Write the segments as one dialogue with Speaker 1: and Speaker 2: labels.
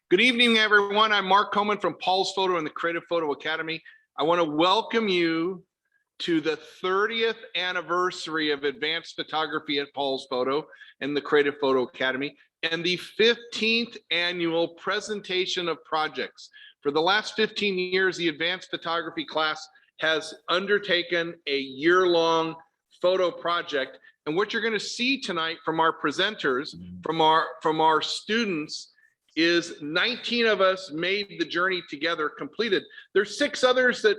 Speaker 1: Good evening, everyone. I'm Mark Coleman from Paul's Photo and the Creative Photo Academy. I want to welcome you to the 30th anniversary of advanced photography at Paul's Photo and the Creative Photo Academy, and the 15th annual presentation of projects. For the last 15 years, the advanced photography class has undertaken a year-long photo project. And what you're going to see tonight from our presenters, from our students, is 19 of us made the journey together, completed. There's 6 others that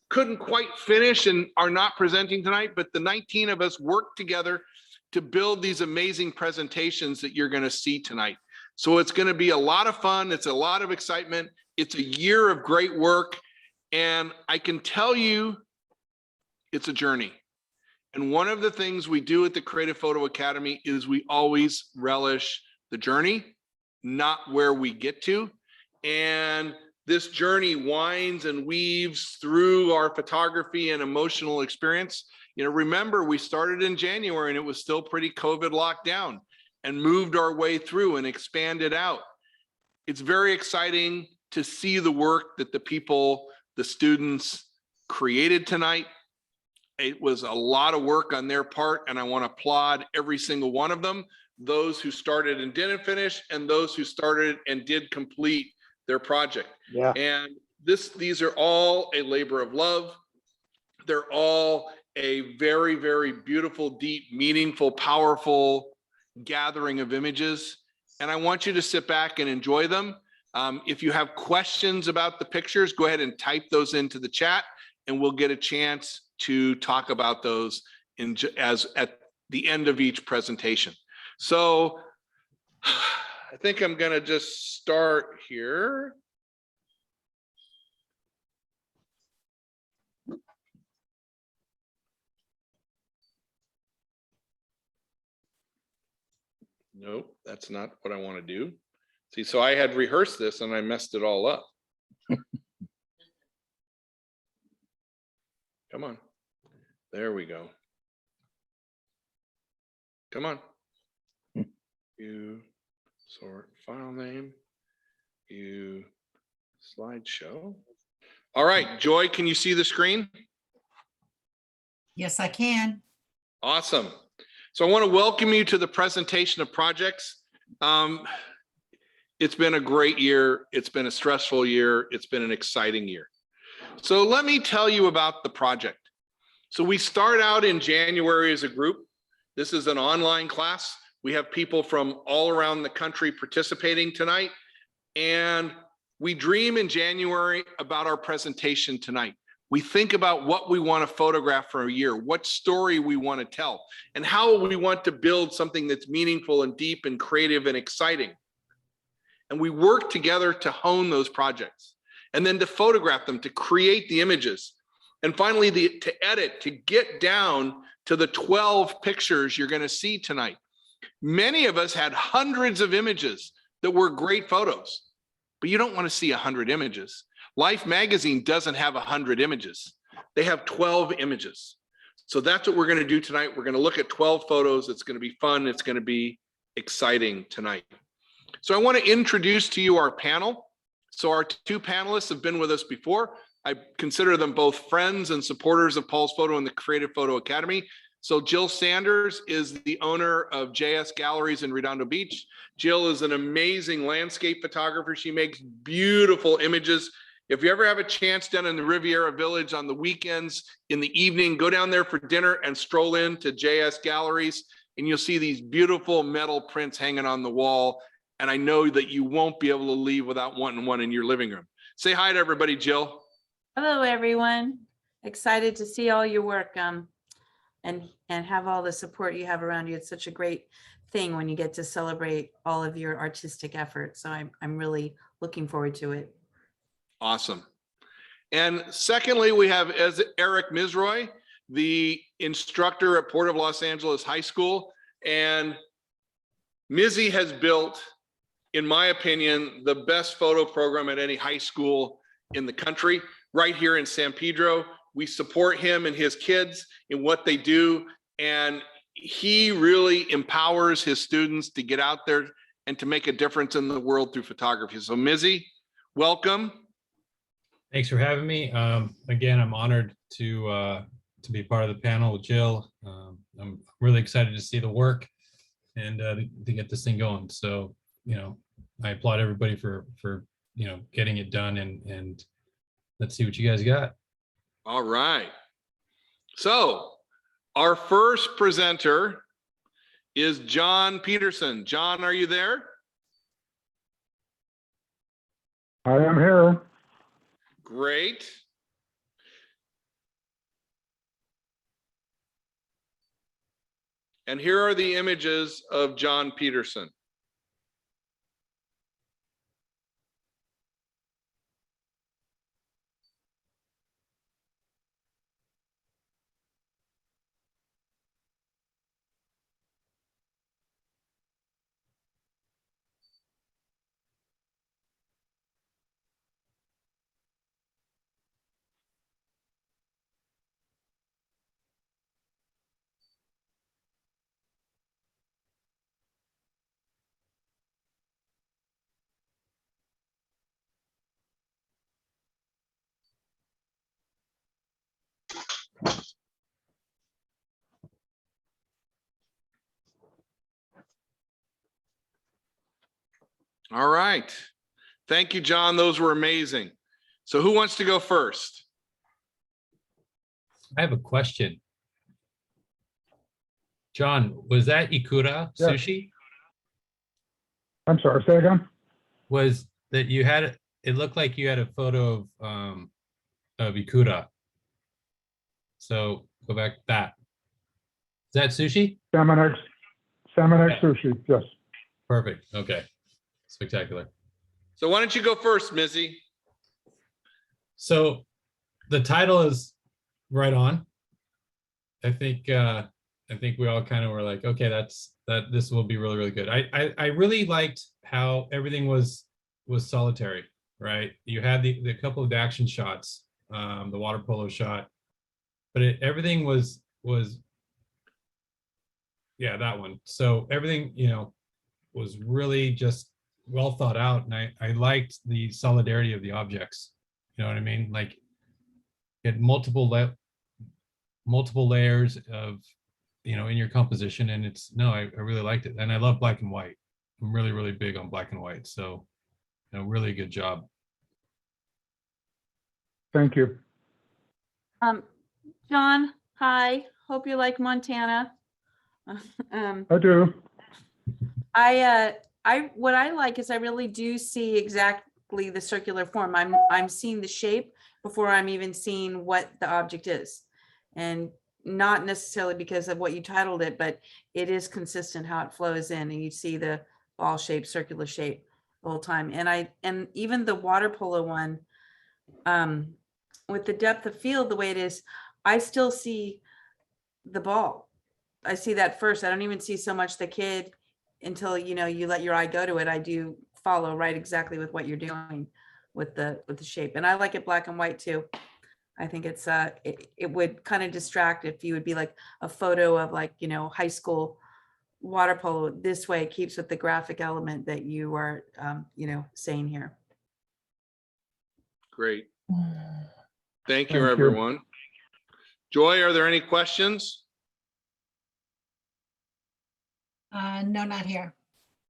Speaker 1: couldn't quite finish and are not presenting tonight, but the 19 of us worked together to build these amazing presentations that you're going to see tonight. So it's going to be a lot of fun. It's a lot of excitement. It's a year of great work. And I can tell you, it's a journey. And one of the things we do at the Creative Photo Academy is we always relish the journey, not where we get to. And this journey winds and weaves through our photography and emotional experience. You know, remember, we started in January and it was still pretty COVID locked down, and moved our way through and expanded out. It's very exciting to see the work that the students created tonight. It was a lot of work on their part, and I want to applaud every single one of them. Those who started and didn't finish, and those who started and did complete their project.
Speaker 2: Yeah.
Speaker 1: And these are all a labor of love. They're all a very, very beautiful, deep, meaningful, powerful gathering of images. And I want you to sit back and enjoy them. If you have questions about the pictures, go ahead and type those into the chat, and we'll get a chance to talk about those at the end of each presentation. So I think I'm going to just start here. Nope, that's not what I want to do. See, so I had rehearsed this and I messed it all up. Come on. There we go. Come on. You sort file name, you slideshow. All right, Joy, can you see the screen?
Speaker 3: Yes, I can.
Speaker 1: Awesome. So I want to welcome you to the presentation of projects. It's been a great year. It's been a stressful year. It's been an exciting year. So let me tell you about the project. So we start out in January as a group. This is an online class. We have people from all around the country participating tonight. And we dream in January about our presentation tonight. We think about what we want to photograph for a year, what story we want to tell, and how we want to build something that's meaningful and deep and creative and exciting. And we work together to hone those projects, and then to photograph them, to create the images, and finally to edit, to get down to the 12 pictures you're going to see tonight. Many of us had hundreds of images that were great photos, but you don't want to see 100 images. Life magazine doesn't have 100 images. They have 12 images. So that's what we're going to do tonight. We're going to look at 12 photos. It's going to be fun. It's going to be exciting tonight. So I want to introduce to you our panel. So our 2 panelists have been with us before. I consider them both friends and supporters of Paul's Photo and the Creative Photo Academy. So Jill Sanders is the owner of JS Galleries in Redondo Beach. Jill is an amazing landscape photographer. She makes beautiful images. If you ever have a chance down in the Riviera Village on the weekends in the evening, go down there for dinner and stroll into JS Galleries, and you'll see these beautiful metal prints hanging on the wall. And I know that you won't be able to leave without wanting one in your living room. Say hi to everybody, Jill.
Speaker 4: Hello, everyone. Excited to see all your work and have all the support you have around you. It's such a great thing when you get to celebrate all of your artistic efforts. So I'm really looking forward to it.
Speaker 1: Awesome. And secondly, we have Eric Misroy, the instructor at Port of Los Angeles High School. And Mizzy has built, in my opinion, the best photo program at any high school in the country, right here in San Pedro. We support him and his kids in what they do. And he really empowers his students to get out there and to make a difference in the world through photography. So Mizzy, welcome.
Speaker 2: Thanks for having me. Again, I'm honored to be part of the panel with Jill. I'm really excited to see the work and to get this thing going. So, I applaud everybody for getting it done, and let's see what you guys got.
Speaker 1: All right. So our first presenter is John Peterson. John, are you there?
Speaker 3: I am here.
Speaker 1: Great. And here are the images of John Peterson. All right. Thank you, John. Those were amazing. So who wants to go first?
Speaker 2: I have a question. John, was that Ikura
Speaker 3: Yes.
Speaker 2: sushi?
Speaker 3: I'm sorry, say again?
Speaker 2: Was that you had, it looked like you had a photo of Ikura. So go back to that. Is that sushi?
Speaker 3: Salmon egg
Speaker 2: Yeah.
Speaker 3: sushi, yes.
Speaker 2: Perfect. Okay. Spectacular.
Speaker 1: So why don't you go first, Mizzy?
Speaker 2: So the title is right on. I think we all kind of were like, okay, this will be really, really good. I really liked how everything was solitary, right? You had the couple of action shots, the water polo shot, but everything was yeah, that one. So everything, was really just well thought out, and I liked the solidarity of the objects. You know what I mean? Like, you had multiple layers of, in your composition, and I really liked it, and I love black and white. I'm really, really big on black and white, so really good job.
Speaker 3: Thank you.
Speaker 4: John, hi. Hope you like Montana.
Speaker 3: I do.
Speaker 4: What I like is I really do see exactly the circular form. I'm seeing the shape before I'm even seeing what the object is, and not necessarily because of what you titled it, but it is consistent how it flows in, and you see the ball shape, circular shape the whole time. And even the water polo one, with the depth of field the way it is, I still see the ball. I see that first. I don't even see so much the kid until you let your eye go to it. I do follow right exactly with what you're doing with the shape, and I like it black and white too. I think it's it would kind of distract if you would be like a photo of like high school water polo. This way it keeps with the graphic element that you are saying here.
Speaker 1: Great. Thank you,
Speaker 3: Thank you.
Speaker 1: everyone. Joy, are there any questions?
Speaker 5: No, not here.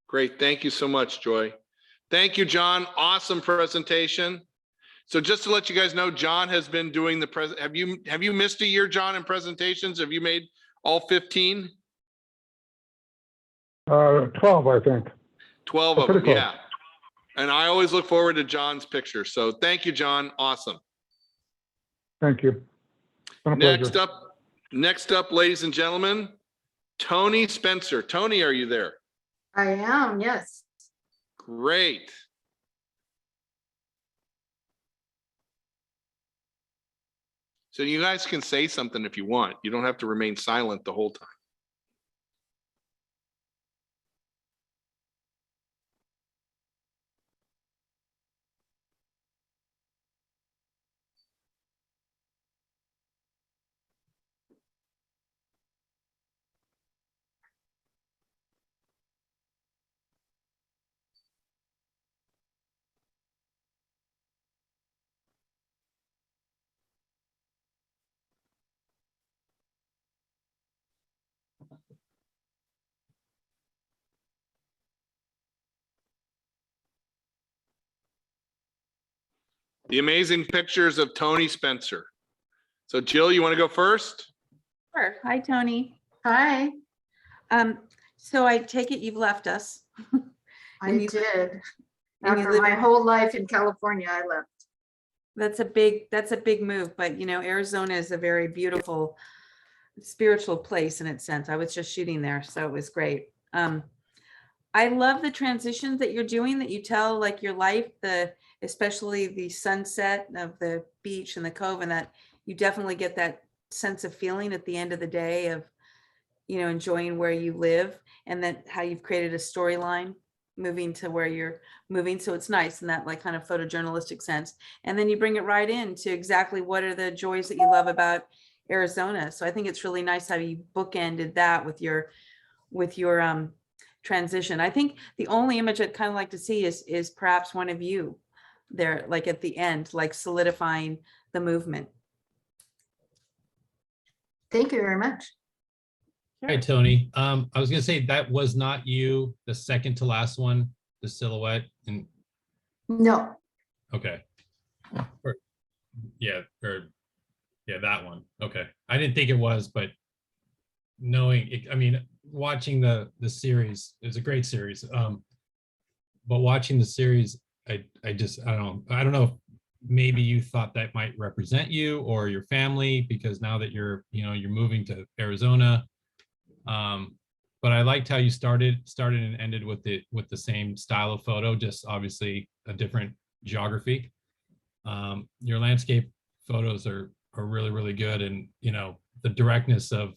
Speaker 1: Great. Thank you so much, Joy. Thank you, John. Awesome presentation. So just to let you guys know, John has been doing the have you missed a year, John, in presentations? Have you made all 15?
Speaker 3: 12, I think.
Speaker 1: 12
Speaker 3: Oh,
Speaker 1: of them,
Speaker 3: pretty close.
Speaker 1: yeah. And I always look forward to John's picture. So thank you, John. Awesome.
Speaker 3: Thank you. It's been a pleasure.
Speaker 1: Next up, ladies and gentlemen, Tony Spencer. Tony, are you there?
Speaker 5: I am, yes.
Speaker 1: Great. So you guys can say something if you want. You don't have to remain silent the whole time. The amazing pictures of Tony Spencer. So Jill, you want to go first?
Speaker 4: Sure. Hi, Tony.
Speaker 5: Hi,
Speaker 4: So I take it you've left us.
Speaker 5: I
Speaker 4: And you-
Speaker 5: did.
Speaker 4: and you
Speaker 5: After
Speaker 4: live
Speaker 5: my
Speaker 4: in-
Speaker 5: whole life in California, I left.
Speaker 4: That's a big move, but you know, Arizona is a very beautiful spiritual place in its sense. I was just shooting there, so it was great. I love the transitions that you're doing, that you tell like your life, especially the sunset of the beach and the cove, and that you definitely get that sense of feeling at the end of the day of, you know, enjoying where you live, and then how you've created a storyline moving to where you're moving. So it's nice in that like kind of photojournalistic sense. And then you bring it right into exactly what are the joys that you love about Arizona. So I think it's really nice how you bookended that with your transition. I think the only image I'd kind of like to see is perhaps one of you there, like at the end, like solidifying the movement.
Speaker 5: Thank you very much.
Speaker 2: Hi, Tony. I was gonna say that was not you, the second to last one, the silhouette, and
Speaker 5: No,
Speaker 2: okay. Yeah, that one. Okay. I didn't think it was, but knowing it, I mean, watching the series, it's a great series. But watching the series, I don't know if maybe you thought that might represent you or your family, because now that you're moving to Arizona. But I liked how you started and ended with the same style of photo, just obviously a different geography. Your landscape photos are really, really good, and you know, the directness of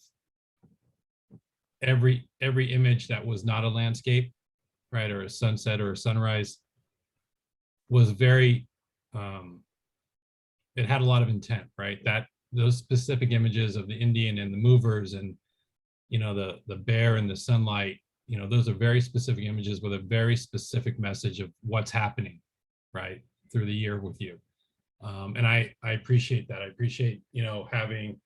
Speaker 2: every image that was not a landscape, right, or a sunset or a sunrise, was very it had a lot of intent, right? That those specific images of the Indian and the movers, and you know, the bear and the sunlight, you know, those are very specific images with a very specific message of what's happening, right, through the year with you. And I appreciate that. I appreciate, you know, having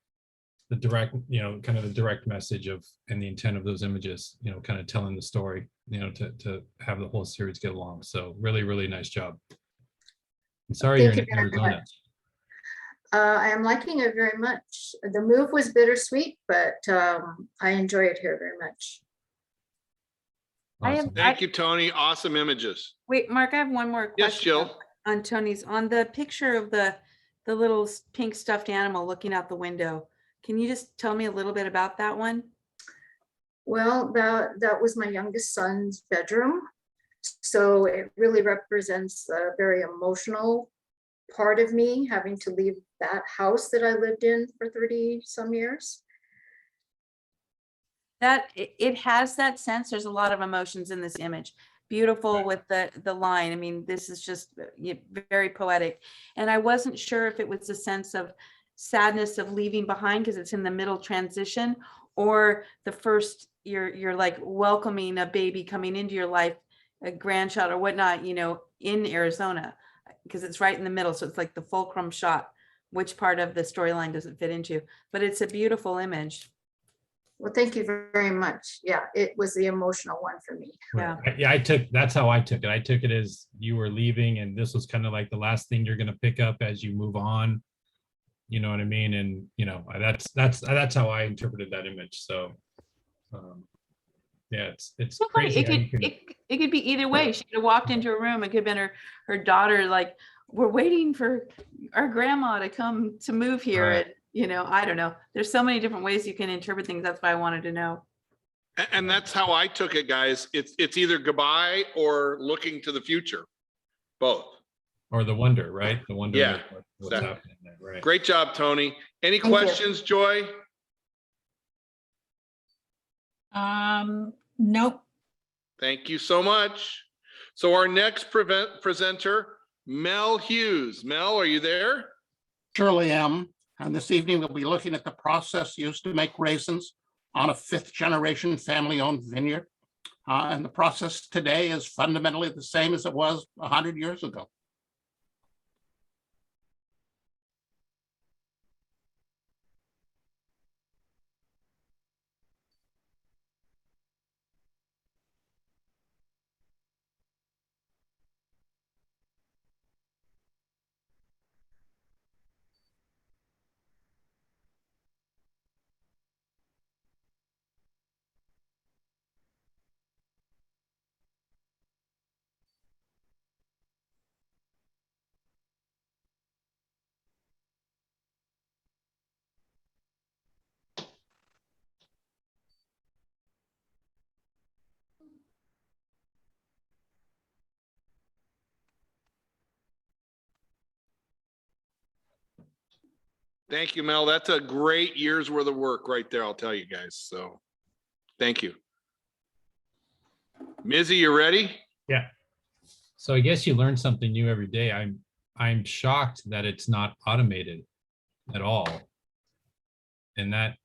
Speaker 2: the direct, you know, kind of the direct message of, and the intent of those images, you know, kind of telling the story, you know, to have the whole series get along. So really, really nice job. I'm sorry
Speaker 5: Thank
Speaker 2: you're
Speaker 5: you
Speaker 2: in
Speaker 5: very
Speaker 2: Arizona.
Speaker 5: much. I am liking it very much. The move was bittersweet, but I enjoy it here very much.
Speaker 2: Awesome.
Speaker 1: Thank you, Tony. Awesome images.
Speaker 4: Wait, Mark, I have one more question.
Speaker 1: Yes, Jill.
Speaker 4: On Tony's, on the picture of the little pink stuffed animal looking out the window. Can you just tell me a little bit about that one?
Speaker 5: Well, that was my youngest son's bedroom. So it really represents a very emotional part of me, having to leave that house that I lived in for 30 some years.
Speaker 4: That it has that sense. There's a lot of emotions in this image. Beautiful with the line. I mean, this is just very poetic. And I wasn't sure if it was a sense of sadness of leaving behind because it's in the middle transition, or the first you're like welcoming a baby coming into your life, a grandchild or whatnot, you know, in Arizona, because it's right in the middle. So it's like the fulcrum shot. Which part of the storyline does it fit into? But it's a beautiful image.
Speaker 5: Well, thank you very much. Yeah, it was the emotional one for me.
Speaker 4: Yeah.
Speaker 2: Yeah, that's how I took it. I took it as you were leaving, and this was kind of like the last thing you're going to pick up as you move on. You know what I mean? And you know, that's how I interpreted that image. So, yeah, it's
Speaker 4: Well,
Speaker 2: crazy.
Speaker 4: It
Speaker 2: how you
Speaker 4: could,
Speaker 2: can-
Speaker 4: it could be either way. She could have walked into a room. It could have been her daughter, like, we're waiting for our grandma to come to move here.
Speaker 2: Right.
Speaker 4: And, you know, I don't know. There's so many different ways you can interpret things. That's why I wanted to know.
Speaker 1: And that's how I took it, guys. It's either goodbye or looking to the future. Both.
Speaker 2: Or the wonder, right? The wonder
Speaker 1: Yeah,
Speaker 2: of what's
Speaker 1: exactly.
Speaker 2: happening there, right?
Speaker 1: Great job, Tony. Any
Speaker 5: Thank you.
Speaker 1: questions, Joy?
Speaker 5: Nope.
Speaker 1: Thank you so much. So our next presenter, Mel Hughes. Mel, are you there?
Speaker 6: Surely am. And this evening, we'll be looking at the process used to make raisins on a fifth-generation family-owned vineyard. And the process today is fundamentally the same as it was 100 years ago.
Speaker 1: Thank you, Mel. That's a great year's worth of work right there, I'll tell you guys. So thank you. Mizzy, you ready?
Speaker 2: Yeah. So I guess you learn something new every day. I'm shocked that it's not automated at all. And that,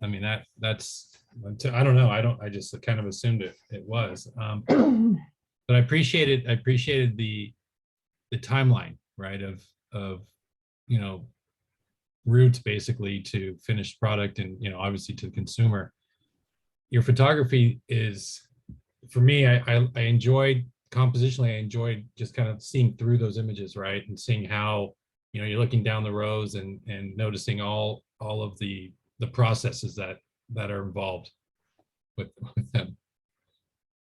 Speaker 2: I mean, that's, I don't know. I just kind of assumed it was. But I appreciated the timeline, right? Of, you know, roots basically to finished product and, you know, obviously to the consumer. Your photography is, for me, I enjoyed compositionally, I enjoyed just kind of seeing through those images, right? And seeing how, you know, you're looking down the rows and noticing all of the processes that are involved with them.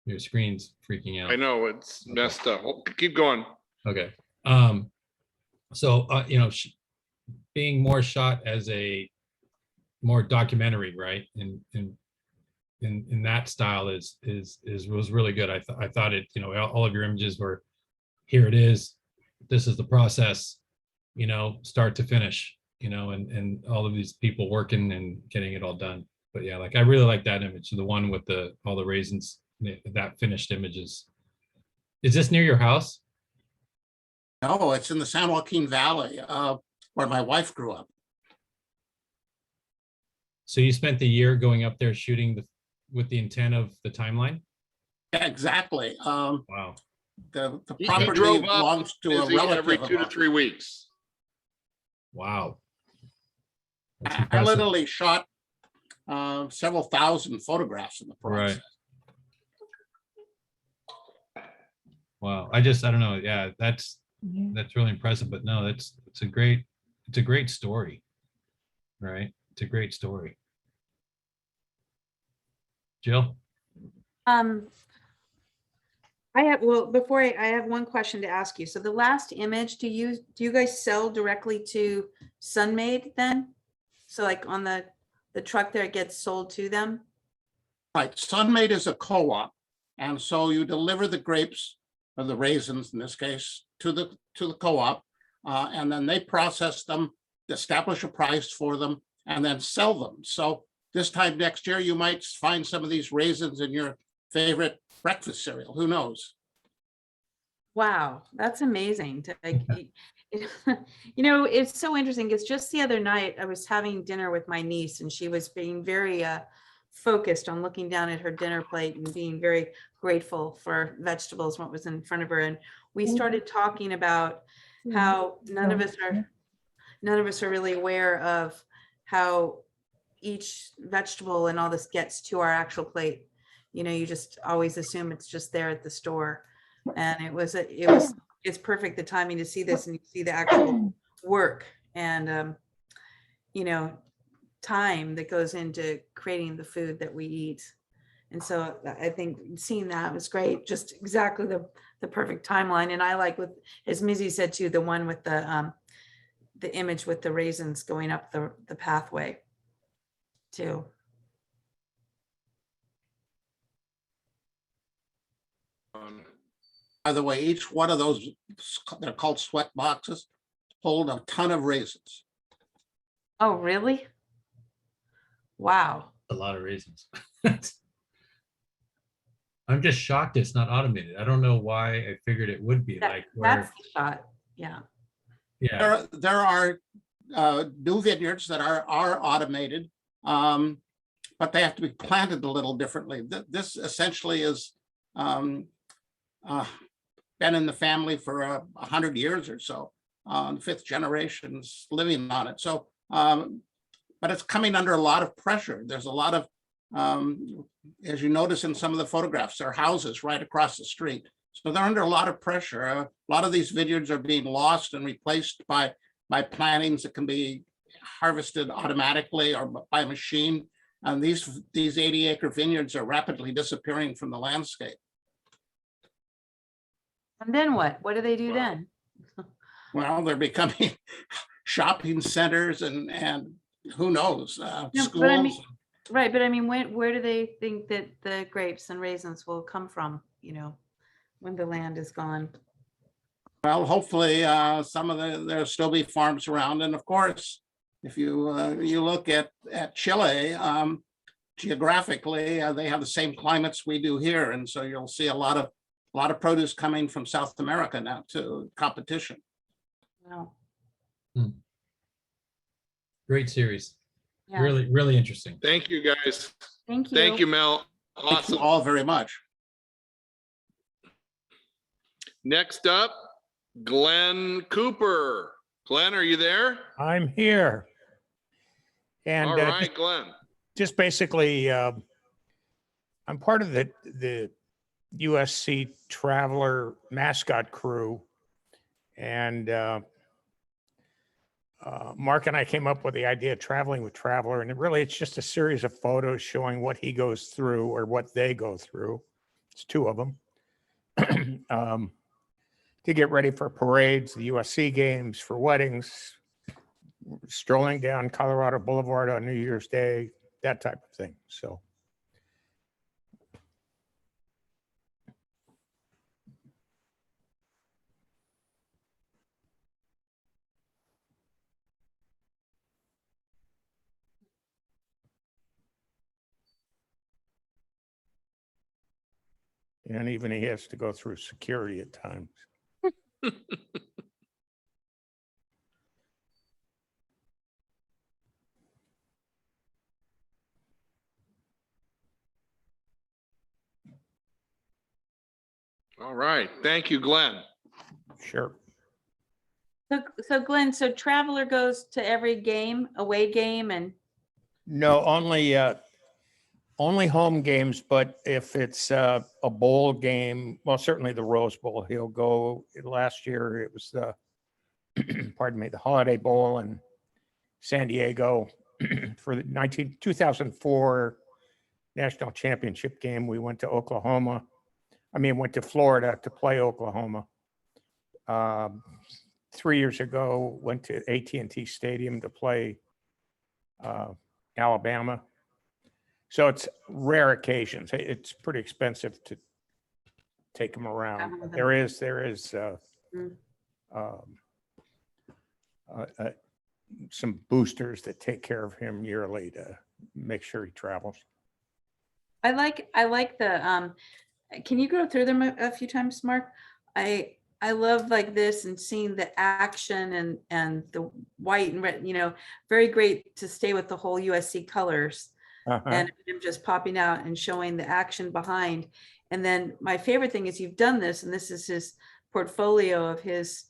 Speaker 2: Your screen's freaking out.
Speaker 1: I know it's messed up. Keep going.
Speaker 2: Okay. So, you know, being more shot as a more documentary, right? In that style was really good. I thought it, you know, all of your images were, here it is, this is the process, you know, start to finish, you know, and all of these people working and getting it all done. But yeah, like I really like that image, the one with all the raisins, that finished images. Is this near your house?
Speaker 6: No, it's in the San Joaquin Valley, where my wife grew up.
Speaker 2: So you spent the year going up there shooting with the intent of the timeline?
Speaker 6: Yeah, exactly.
Speaker 2: Wow.
Speaker 6: The
Speaker 1: He
Speaker 6: property
Speaker 1: drove up
Speaker 6: belongs to a
Speaker 1: Mizzy
Speaker 6: relative
Speaker 1: every
Speaker 6: of
Speaker 1: 2 to
Speaker 6: ours.
Speaker 1: 3 weeks.
Speaker 2: Wow. That's
Speaker 6: I
Speaker 2: impressive.
Speaker 6: literally shot several thousand photographs in the process.
Speaker 2: Right. Wow. I don't know. Yeah, that's really impressive. But no, it's a great story. Right. It's a great story. Jill?
Speaker 4: Before I have one question to ask you. So the last image, do you guys sell directly to Sunmade then? So like on the truck there, it gets sold to them?
Speaker 6: Right, Sunmade is a co-op, and so you deliver the grapes or the raisins in this case to the co-op, and then they process them, establish a price for them, and then sell them. So this time next year, you might find some of these raisins in your favorite breakfast cereal. Who knows?
Speaker 4: Wow, that's amazing. You know, it's so interesting because just the other night I was having dinner with my niece and she was being very focused on looking down at her dinner plate and being very grateful for vegetables, what was in front of her. And we started talking about how none of us are really aware of how each vegetable and all this gets to our actual plate. You know, you just always assume it's just there at the store. And it's perfect, the timing to see this and you see the actual work and, you know, time that goes into creating the food that we eat. And so I think seeing that was great, just exactly the perfect timeline. And I like, with, as Mizzy said too, the one with the image with the raisins going up the pathway too.
Speaker 6: By the way, each one of those, they're called sweat boxes, hold a ton of raisins.
Speaker 4: Oh, really? Wow.
Speaker 2: A lot of raisins. I'm just shocked it's not automated. I don't know why I figured it would be, like
Speaker 4: That's
Speaker 2: where,
Speaker 4: the shot. Yeah.
Speaker 2: yeah.
Speaker 6: There are new vineyards that are automated, but they have to be planted a little differently. This essentially is been in the family for 100 years or so. Fifth generation's living on it. So, but it's coming under a lot of pressure. There's a lot of, as you notice in some of the photographs, there are houses right across the street. So they're under a lot of pressure. A lot of these vineyards are being lost and replaced by plantings that can be harvested automatically or by machine. And these 80-acre vineyards are rapidly disappearing from the landscape.
Speaker 4: And then what? What do they do then?
Speaker 6: Well, they're becoming shopping centers and who knows,
Speaker 4: No,
Speaker 6: schools.
Speaker 4: but I mean, right, but I mean, where do they think that the grapes and raisins will come from, you know, when the land is gone?
Speaker 6: Well, hopefully, some of there'll still be farms around. And of course, if you look at Chile, geographically, they have the same climates we do here. And so you'll see a lot of produce coming from South America now to competition.
Speaker 4: Wow.
Speaker 2: Great series.
Speaker 4: Yeah.
Speaker 2: Really, really interesting.
Speaker 1: Thank you, guys.
Speaker 4: Thank you.
Speaker 1: Thank you, Mel.
Speaker 6: Thank you
Speaker 1: Awesome.
Speaker 6: all very much.
Speaker 1: Next up, Glenn Cooper. Glenn, are you there?
Speaker 7: I'm here. And
Speaker 1: All right, Glenn.
Speaker 7: just basically, I'm part of the USC Traveler mascot crew. And Mark and I came up with the idea of traveling with Traveler. And it's just a series of photos showing what he goes through or what they go through. It's two of them. To get ready for parades, the USC games, for weddings, strolling down Colorado Boulevard on New Year's Day, that type of thing. So. And even he has to go through security at times.
Speaker 1: All right. Thank you, Glenn.
Speaker 7: Sure.
Speaker 4: So Glenn, so Traveler goes to every game, away game, and
Speaker 7: No, only home games, but if it's a bowl game, well, certainly the Rose Bowl, he'll go. Last year it was the, pardon me, the Holiday Bowl in San Diego for the 2004 National Championship game. We went to went to Florida to play Oklahoma. 3 years ago, went to AT&T Stadium to play Alabama. So it's rare occasions. It's pretty expensive to take them around. There is some boosters that take care of him yearly to make sure he travels.
Speaker 4: I like the can you go through them a few times, Mark? I love like this and seeing the action and the white and red, very great to stay with the whole USC colors. And him just popping out and showing the action behind. And then my favorite thing is you've done this, and this is his portfolio of his,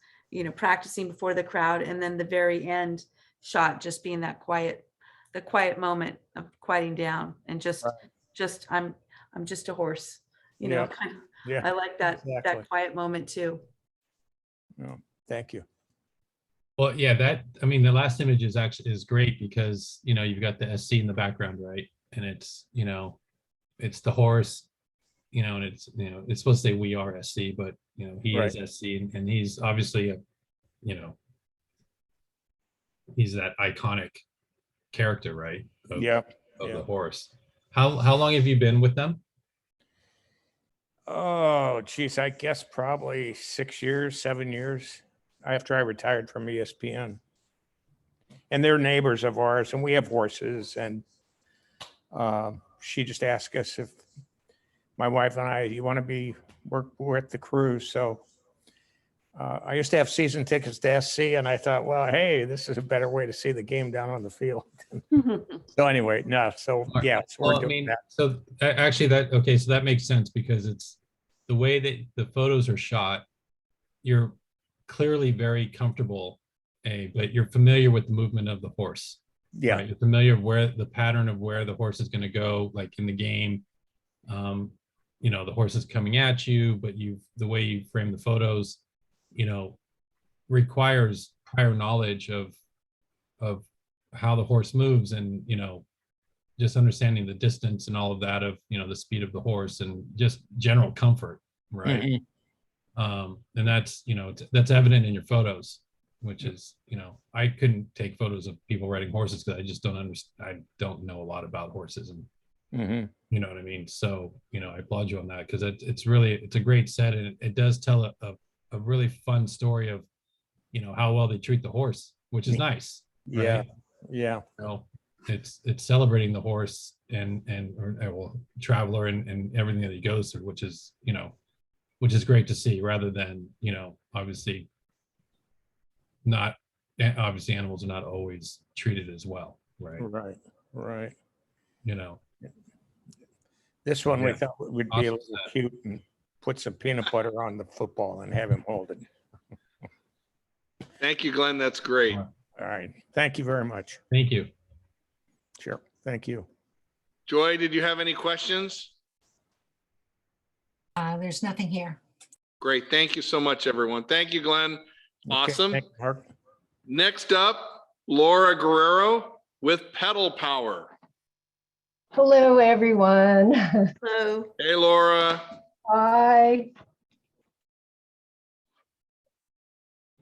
Speaker 4: practicing before the crowd, and then the very end shot just being the quiet moment of quieting down and just I'm just a horse,
Speaker 7: Yeah.
Speaker 4: kind of.
Speaker 7: Yeah,
Speaker 4: I like that
Speaker 7: exactly.
Speaker 4: that quiet moment too.
Speaker 7: No, thank you.
Speaker 2: Well, yeah, the last image is great because, you've got the SC in the background, right? And it's, it's the horse, and it's supposed to say we are SC, but, he
Speaker 7: Right.
Speaker 2: is SC and he's obviously he's that iconic character, right? Of the horse. How long have you been with them?
Speaker 7: Oh, geez, I guess probably 6 years, 7 years after I retired from ESPN. And they're neighbors of ours, and we have horses. And she just asked us if my wife and I, you want to we're at the cruise. So I used to have season tickets to SC, and I thought, well, hey, this is a better way to see the game down on the field. So anyway, no, so yeah, it's
Speaker 2: Well,
Speaker 7: we're doing that.
Speaker 2: so actually so that makes sense because it's the way that the photos are shot. You're clearly very comfortable, but you're familiar with the movement of the horse.
Speaker 7: Yeah.
Speaker 2: Right? You're familiar with the pattern of where the horse is going to go, like in the game. The horse is coming at you, but the way you frame the photos, requires prior knowledge of how the horse moves and, just understanding the distance and all of that of, the speed of the horse and just general comfort. Right.
Speaker 7: Mhm.
Speaker 2: And that's, that's evident in your photos, which is, I couldn't take photos of people riding horses because I just don't understand. I don't know a lot about horses and,
Speaker 7: Mhm.
Speaker 2: you know what I mean? So, I applaud you on that because it's a great set and it does tell a a really fun story of, you know, how well they treat the horse, which is nice.
Speaker 7: Yeah,
Speaker 2: right?
Speaker 7: yeah.
Speaker 2: So it's celebrating the horse and well, traveler and everything that he goes through, which is, you know, which is great to see, rather than, you know, obviously animals are not always treated as well, right?
Speaker 7: Right, right.
Speaker 2: You know,
Speaker 7: This one we
Speaker 2: Yeah.
Speaker 7: thought would be a
Speaker 2: Awesome
Speaker 7: little
Speaker 2: set.
Speaker 7: cute and put some peanut butter on the football and have him hold it.
Speaker 1: Thank you, Glenn. That's great.
Speaker 2: All
Speaker 7: All right. Thank you very much.
Speaker 2: thank you.
Speaker 7: Sure. Thank you.
Speaker 1: Joy, did you have any questions?
Speaker 8: There's nothing here.
Speaker 1: Great. Thank you so much, everyone. Thank you, Glenn.
Speaker 7: Okay,
Speaker 1: Awesome.
Speaker 7: thank you, Mark.
Speaker 1: Next up, Laura Guerrero with Pedal Power.
Speaker 9: Hello, everyone.
Speaker 4: Hello.
Speaker 1: Hey, Laura.
Speaker 9: Hi.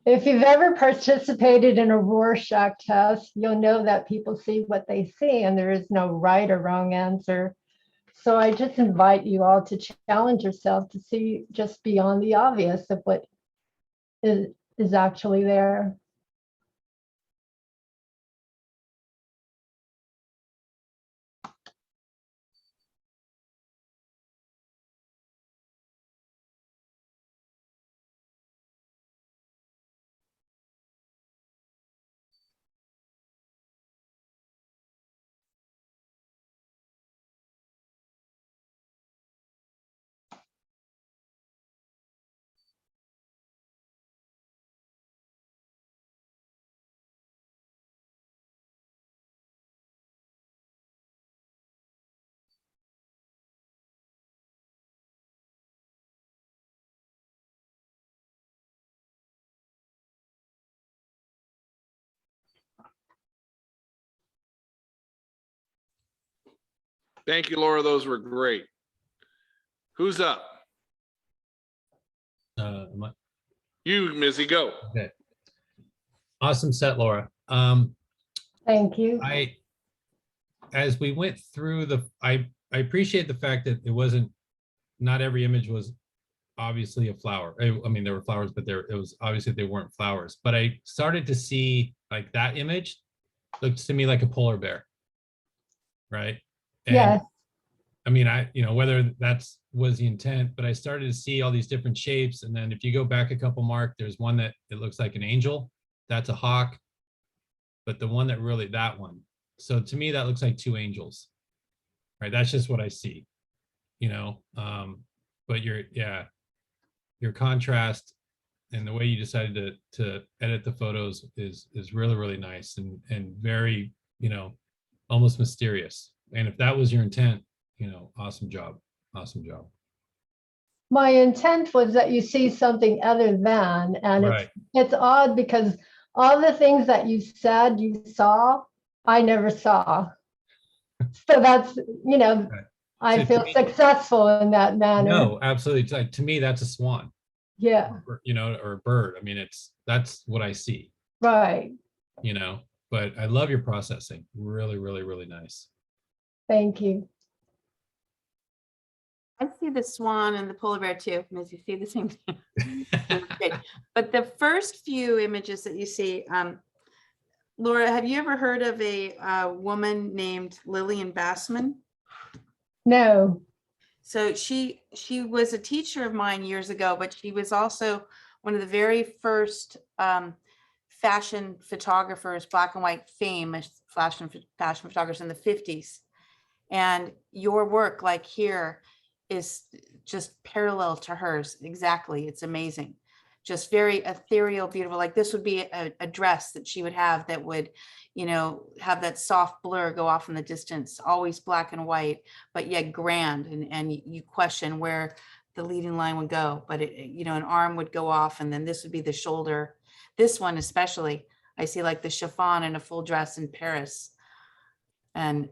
Speaker 9: If you've ever participated in a Rorschach test, you'll know that people see what they see and there is no right or wrong answer. So I just invite you all to challenge yourself to see just beyond the obvious of what is actually there.
Speaker 1: Thank you, Laura. Those were great. Who's up?
Speaker 2: Am I-
Speaker 1: You, Mizzy, go.
Speaker 2: Okay. Awesome set, Laura.
Speaker 9: Thank you.
Speaker 2: As we went through I appreciate the fact that it wasn't, not every image was obviously a flower. I mean, there were flowers, but it was obviously they weren't flowers. But I started to see, like, that image looks to me like a polar bear, right? And
Speaker 9: Yes.
Speaker 2: I mean, you know, whether that's was the intent, but I started to see all these different shapes. And then if you go back a couple, Mark, there's one that it looks like an angel. That's a hawk. But the one that really, that one. So to me, that looks like two angels, right? That's just what I see, you know? But your contrast and the way you decided to edit the photos is really, really nice and very, you know, almost mysterious. And if that was your intent, you know, awesome job. Awesome job.
Speaker 9: My intent was that you see something other than, and
Speaker 2: Right.
Speaker 9: it's odd because all the things that you said you saw, I never saw. So that's, you know,
Speaker 2: Right.
Speaker 9: I
Speaker 2: So
Speaker 9: feel
Speaker 2: to me-
Speaker 9: successful in that manner.
Speaker 2: No, absolutely. It's like, to me, that's a swan,
Speaker 9: Yeah,
Speaker 2: you know, or a bird. I mean, that's what I see,
Speaker 9: right.
Speaker 2: you know, but I love your processing. Really, really, really nice.
Speaker 9: Thank you.
Speaker 4: I see the swan and the polar bear too, as you see the same thing. Great. But the first few images that you see, Laura, have you ever heard of a woman named Lillian Bassman?
Speaker 9: No,
Speaker 4: So she was a teacher of mine years ago, but she was also one of the very first fashion photographers, black and white famous fashion photographers in the 50s. And your work, like here, is just parallel to hers. Exactly. It's amazing. Just very ethereal, beautiful. Like this would be a dress that she would have that would, you know, have that soft blur go off in the distance, always black and white, but yet grand. And you question where the leading line would go, but it, you know, an arm would go off and then this would be the shoulder. This one especially, I see like the chiffon in a full dress in Paris. And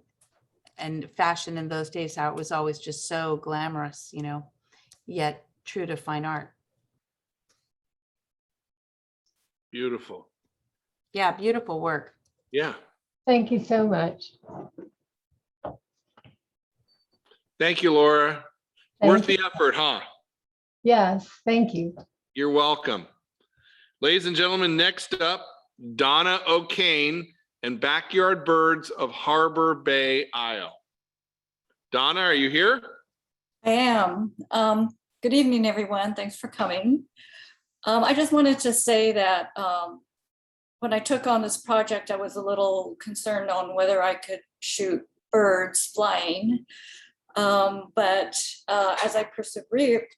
Speaker 4: fashion in those days, how it was always just so glamorous, you know, yet true to fine art.
Speaker 1: Beautiful.
Speaker 4: Yeah, beautiful work.
Speaker 1: Yeah.
Speaker 9: thank you so much.
Speaker 1: Thank you, Laura.
Speaker 9: Thank
Speaker 1: Worth the effort, huh?
Speaker 9: Yes, thank you.
Speaker 1: You're welcome. Ladies and gentlemen, next up, Donna O'Kane and Backyard Birds of Harbor Bay Isle. Donna, are you here?
Speaker 8: I am. Good evening, everyone. Thanks for coming. I just wanted to say that when I took on this project, I was a little concerned on whether I could shoot birds flying. But as I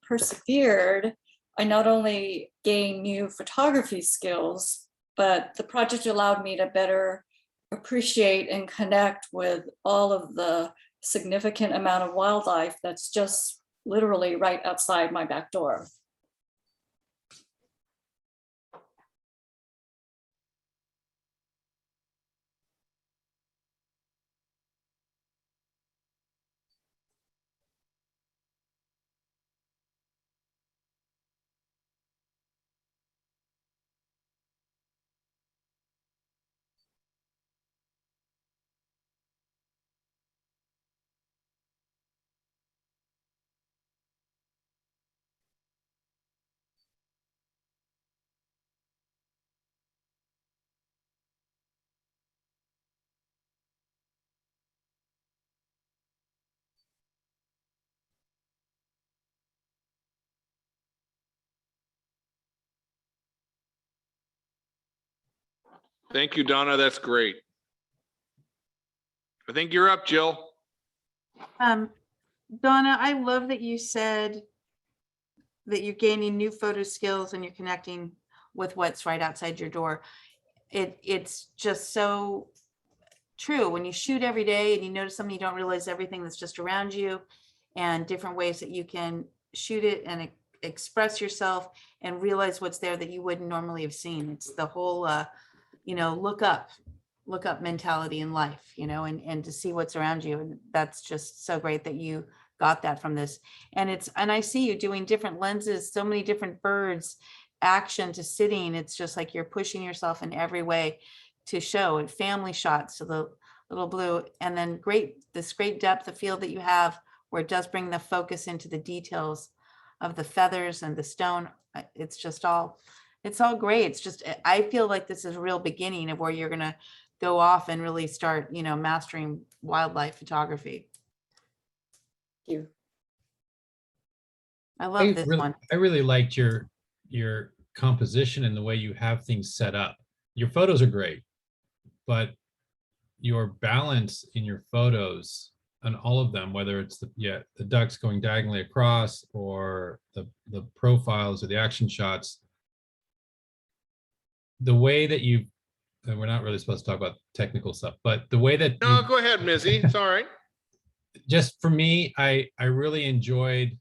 Speaker 8: persevered, I not only gained new photography skills, but the project allowed me to better appreciate and connect with all of the significant amount of wildlife that's just literally right outside my back door.
Speaker 1: Thank you, Donna. That's great. I think you're up, Jill.
Speaker 4: Donna, I love that you said that you're gaining new photo skills and you're connecting with what's right outside your door. It's just so true. When you shoot every day and you notice something, you don't realize everything that's just around you and different ways that you can shoot it and express yourself and realize what's there that you wouldn't normally have seen. It's the whole, look up mentality in life, and to see what's around you. And that's just so great that you got that from this. And I see you doing different lenses, so many different birds, action to sitting. It's just like you're pushing yourself in every way to show it. Family shots to the little blue, and then this great depth of field that you have where it does bring the focus into the details of the feathers and the stone. It's all great. It's just, I feel like this is a real beginning of where you're going to go off and really start, mastering wildlife photography.
Speaker 8: Thank you.
Speaker 4: I love this one.
Speaker 2: I really liked your composition and the way you have things set up. Your photos are great, but your balance in your photos and all of them, whether it's the ducks going diagonally across or the profiles or the action shots, the way that you, and we're not really supposed to talk about technical stuff, but the way that
Speaker 1: No, go ahead, Mizzy. It's all right.
Speaker 2: Just for me, I really enjoyed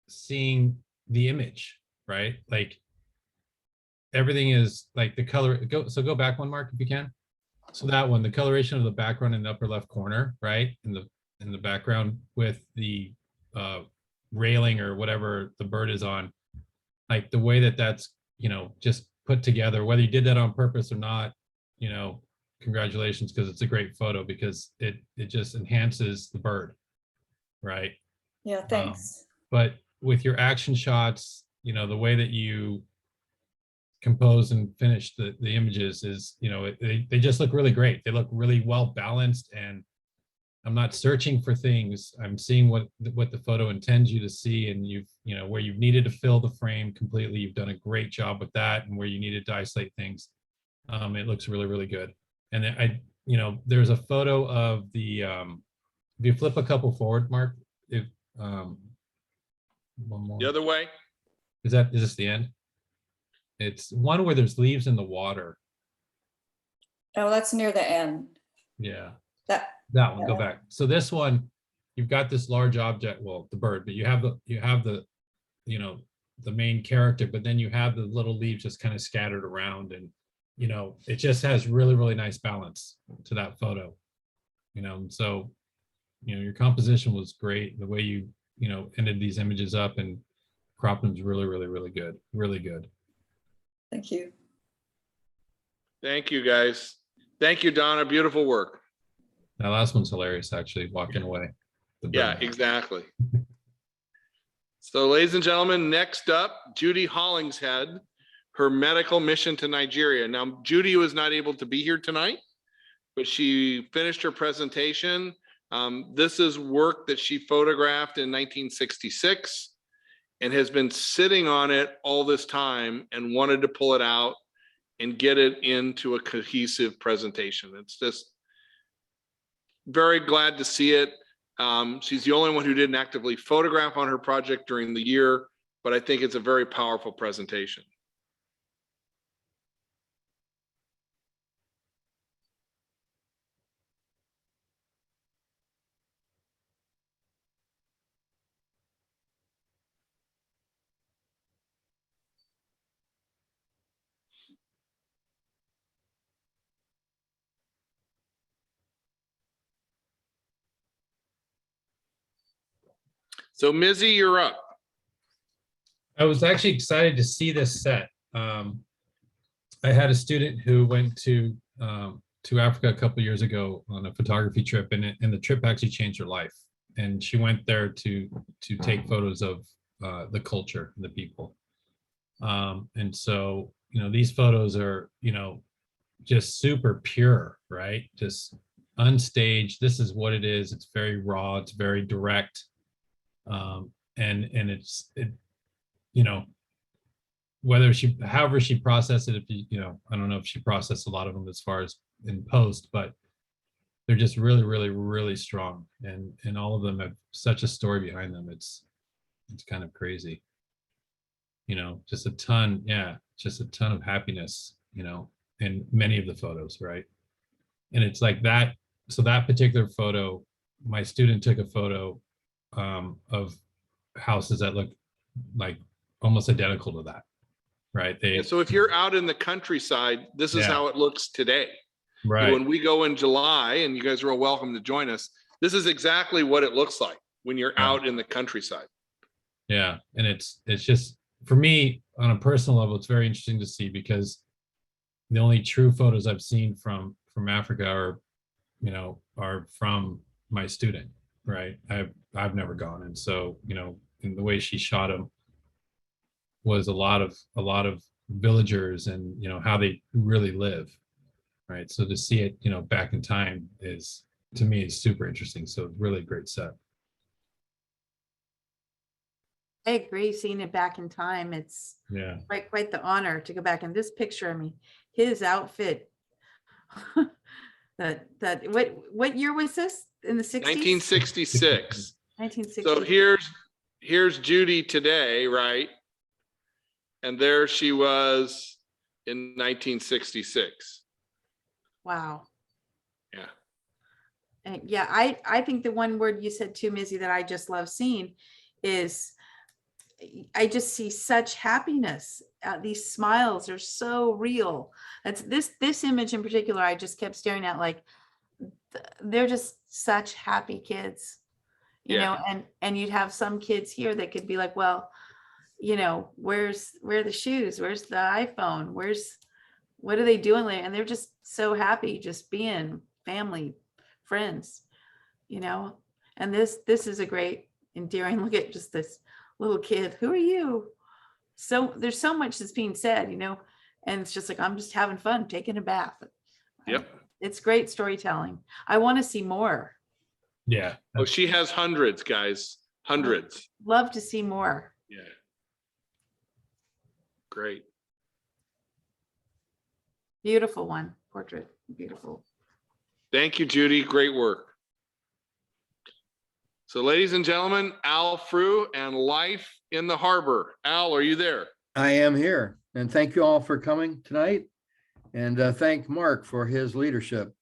Speaker 2: seeing the image, right? Like everything is like the color. Go back one, Mark, if you can. So that one, the coloration of the background in the upper left corner, right? In the background with the railing or whatever the bird is on, like the way that's, just put together, whether you did that on purpose or not, congratulations, because it's a great photo because it just enhances the bird, right?
Speaker 8: Yeah, thanks.
Speaker 2: But with your action shots, the way that you compose and finish the images is, they just look really great. They look really well balanced, and I'm not searching for things. I'm seeing what the photo intends you to see, and where you've needed to fill the frame completely, you've done a great job with that, and where you needed to isolate things, it looks really, really good. And there's a photo of the, if you flip a couple forward, Mark, if one more.
Speaker 1: The other way.
Speaker 2: Is this the end? It's one where there's leaves in the water.
Speaker 8: Oh, that's near the end.
Speaker 2: Yeah.
Speaker 8: That
Speaker 2: one, go back. So this one, you've got this large object, well, the bird, but you have the main character, but then you have the little leaves just kind of scattered around, and it just has really, really nice balance to that photo. So your composition was great. The way you ended these images up and cropped them is really, really, really good. Really good.
Speaker 8: Thank you.
Speaker 1: Thank you, guys. Thank you, Donna. Beautiful work.
Speaker 2: That last one's hilarious, actually, walking away.
Speaker 1: Yeah, exactly. So ladies and gentlemen, next up, Judy Hollingshead, her medical mission to Nigeria. Now, Judy was not able to be here tonight, but she finished her presentation. This is work that she photographed in 1966 and has been sitting on it all this time and wanted to pull it out and get it into a cohesive presentation. It's just very glad to see it. She's the only one who didn't actively photograph on her project during the year, but I think it's a very powerful presentation. So Mizzy, you're up.
Speaker 2: I was actually excited to see this set. I had a student who went to Africa a couple years ago on a photography trip, and the trip actually changed her life. And she went there to take photos of the culture, the people. And so, these photos are, just super pure, right? Just unstaged. This is what it is. It's very raw. It's very direct. And however she processed it, I don't know if she processed a lot of them as far as in post, but they're just really, really, really strong. And all of them have such a story behind them. It's kind of crazy, just a ton of happiness, in many of the photos, right? And it's like that. So that particular photo, my student took a photo of houses that look like almost identical to that, right?
Speaker 1: So if you're out in the countryside, this is how it looks today.
Speaker 2: Right.
Speaker 1: When we go in July, and you guys are all welcome to join us, this is exactly what it looks like when you're out in the countryside.
Speaker 2: Yeah, and it's just, for me, on a personal level, it's very interesting to see, because the only true photos I've seen from Africa are from my student, right? I've never gone, and so in the way she shot them was a lot of villagers and how they really live, right? So to see it back in time is, to me, is super interesting. So really great set.
Speaker 4: I agree. Seeing it back in time, it's quite the honor to go back in this picture. I mean, his outfit. What year was this? In the 60s?
Speaker 1: 1966.
Speaker 4: 1960.
Speaker 1: So here's Judy today, right? And there she was in 1966.
Speaker 4: Wow.
Speaker 1: Yeah.
Speaker 4: And yeah, I think the one word you said too, Mizzy, that I just love seeing is, I just see such happiness. These smiles are so real. That's this image in particular, I just kept staring at, like, they're just such happy kids, you know, and you'd have some kids here that could be like, well, where are the shoes? Where's the iPhone? What are they doing there? And they're just so happy just being family, friends, and this is a great endearing look at just this little kid. Who are you? So there's so much that's being said, and it's just like, I'm just having fun, taking a bath.
Speaker 1: Yep.
Speaker 4: It's great storytelling. I want to see more.
Speaker 2: Yeah.
Speaker 1: Oh, she has hundreds, guys. Hundreds.
Speaker 4: Love to see more.
Speaker 1: Yeah. Great.
Speaker 4: Beautiful one. Portrait. Beautiful.
Speaker 1: Thank you, Judy. Great work. So ladies and gentlemen, Al Freux and Life in the Harbor. Al, are you there?
Speaker 10: I am here, and thank you all for coming tonight, and thank Mark for his leadership.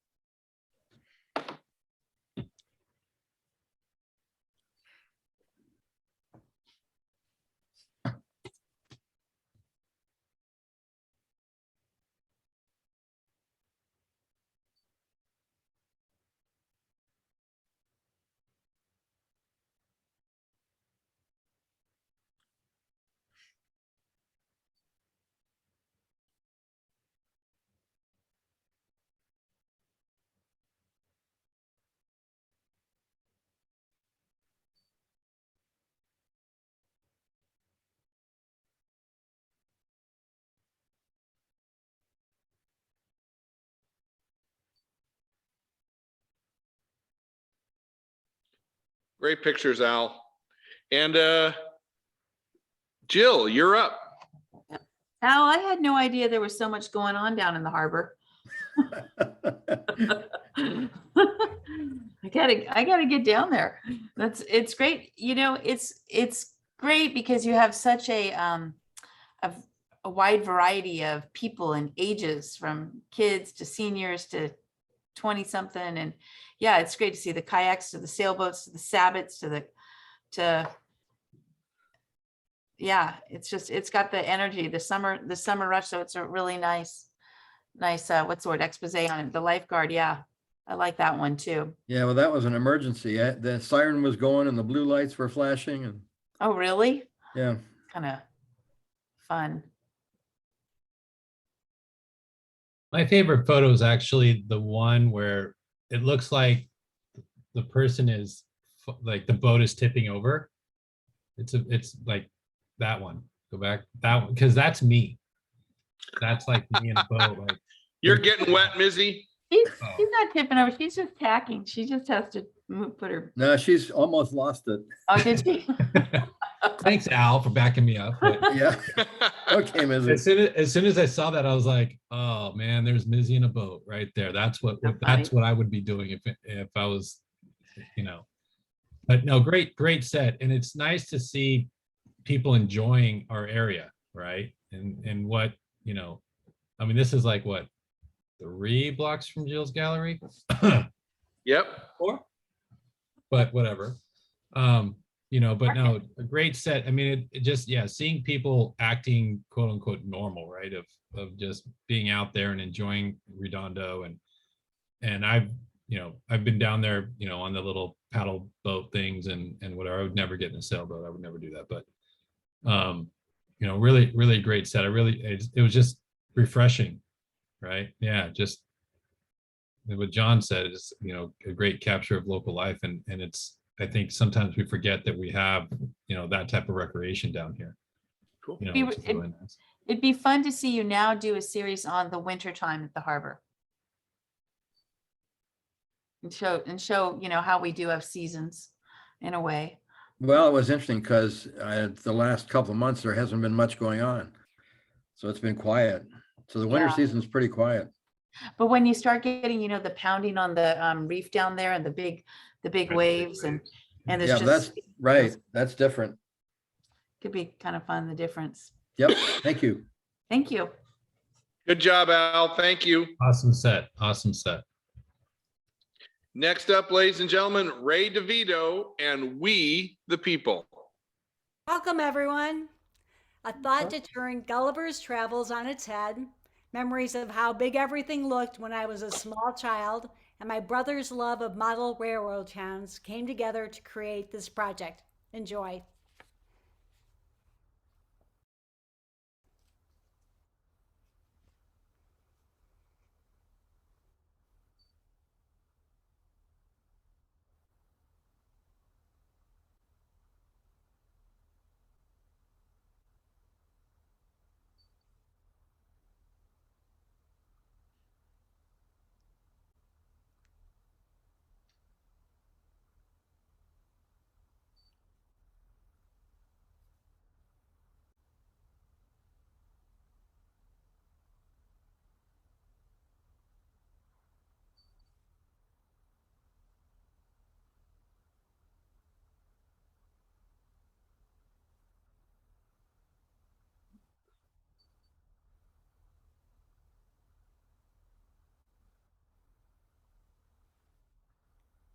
Speaker 1: Great pictures, Al. And Jill, you're up.
Speaker 4: Al, I had no idea there was so much going on down in the harbor. I gotta get down there. It's great. You know, it's great because you have such a wide variety of people and ages, from kids to seniors to 20 something. And yeah, it's great to see the kayaks to the sailboats to the sabots yeah, it's got the energy, the summer rush. So it's a really nice, what's the word, expose on it. The lifeguard. Yeah. I like that one too.
Speaker 10: Yeah, well, that was an emergency. The siren was going and the blue lights were flashing and
Speaker 4: Oh, really?
Speaker 10: yeah.
Speaker 4: Kind of fun.
Speaker 2: My favorite photo is actually the one where it looks like the person is like the boat is tipping over. It's like that one. Go back, that one, because that's me. That's like me in a boat. Like
Speaker 1: You're getting wet, Mizzy.
Speaker 4: She's not tipping over. She's just tacking. She just has to put her.
Speaker 10: No, she's almost lost it.
Speaker 4: Oh, did she?
Speaker 2: thanks, Al, for backing me up. But
Speaker 10: Yeah. Okay, Mizzy.
Speaker 2: as soon as I saw that, I was like, oh man, there's Mizzy in a boat right there. That's what I would be doing if I was, you know. But no, great set. And it's nice to see people enjoying our area, right? And what, you know, I mean, this is like what, 3 blocks from Jill's gallery?
Speaker 1: Yep.
Speaker 2: 4? But whatever. You know, but no, a great set. I mean, it just, yeah, seeing people acting quote unquote normal, right? Of just being out there and enjoying Redondo. And I've been down there, you know, on the little paddle boat things and whatever. I would never get in a sailboat. I would never do that. But you know, really, really great set. It was just refreshing, right? Yeah, just what John said is, you know, a great capture of local life. And it's, I think sometimes we forget that we have, you know, that type of recreation down here.
Speaker 1: Cool.
Speaker 2: You know, which is really nice.
Speaker 4: It'd be fun to see you now do a series on the winter time at the harbor. And show, you know, how we do have seasons in a way.
Speaker 10: Well, it was interesting because the last couple of months, there hasn't been much going on. So it's been quiet. So the winter season's pretty quiet.
Speaker 4: But when you start getting, you know, the pounding on the reef down there and the big waves and there's
Speaker 10: Yeah,
Speaker 4: just,
Speaker 10: that's right. That's different.
Speaker 4: could be kind of fun, the difference.
Speaker 10: Yep. Thank you.
Speaker 4: Thank you.
Speaker 1: Good job, Al. Thank you.
Speaker 2: Awesome set. Awesome set.
Speaker 1: Next up, ladies and gentlemen, Ray DeVito and We the People.
Speaker 11: Welcome, everyone. A thought to turn Gulliver's Travels on its head, memories of how big everything looked when I was a small child, and my brother's love of model railroad towns came together to create this project. Enjoy.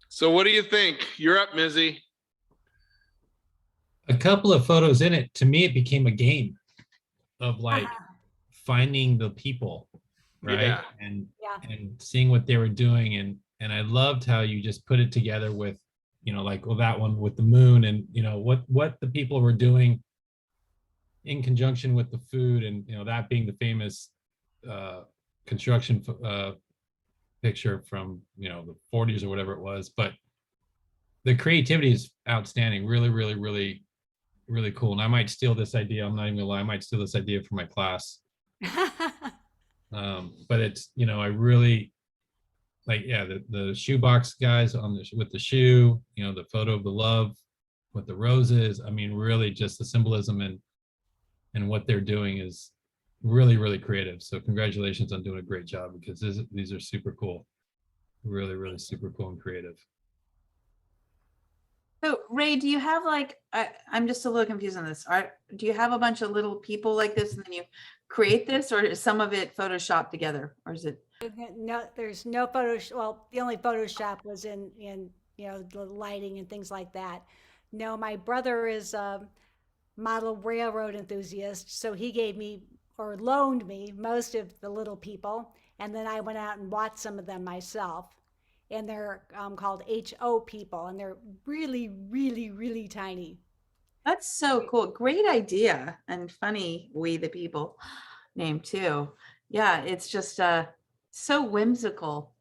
Speaker 1: So what do you think? You're up, Mizzy.
Speaker 2: A couple of photos in it, to me, it became a game of like finding the people, right?
Speaker 1: Yeah.
Speaker 2: And seeing what they were doing. And I loved how you just put it together with, you know, like, well, that one with the moon and, you know, what the people were doing in conjunction with the food and, you know, that being the famous construction picture from, you know, the 40s or whatever it was. But the creativity is outstanding. Really, really, really, really cool. And I might steal this idea. I'm not even gonna lie. I might steal this idea for my class. But it's, you know, I really like, yeah, the shoebox guys on the with the shoe, you know, the photo of the love with the roses. I mean, really just the symbolism and what they're doing is really, really creative. So congratulations on doing a great job, because these are super cool. Really, really super cool and creative.
Speaker 4: So Ray, do you have like, I'm just a little confused on this. Do you have a bunch of little people like this and then you create this, or is some of it Photoshopped together, or is it?
Speaker 11: No, there's no Photoshop. Well, the only Photoshop was in you know, the lighting and things like that. No, my brother is a model railroad enthusiast, so he gave me or loaned me most of the little people, and then I went out and bought some of them myself. And they're called HO people, and they're really, really, really tiny.
Speaker 4: That's so cool. Great idea, and funny We the People name too. Yeah, it's just so whimsical.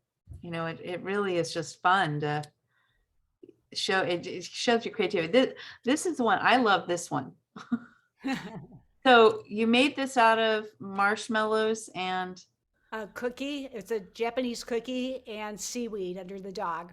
Speaker 4: You know, it really is just fun to show. It shows your creativity. This is the one I love. This one. So you made this out of marshmallows and
Speaker 11: A cookie. It's a Japanese cookie and seaweed under the dog.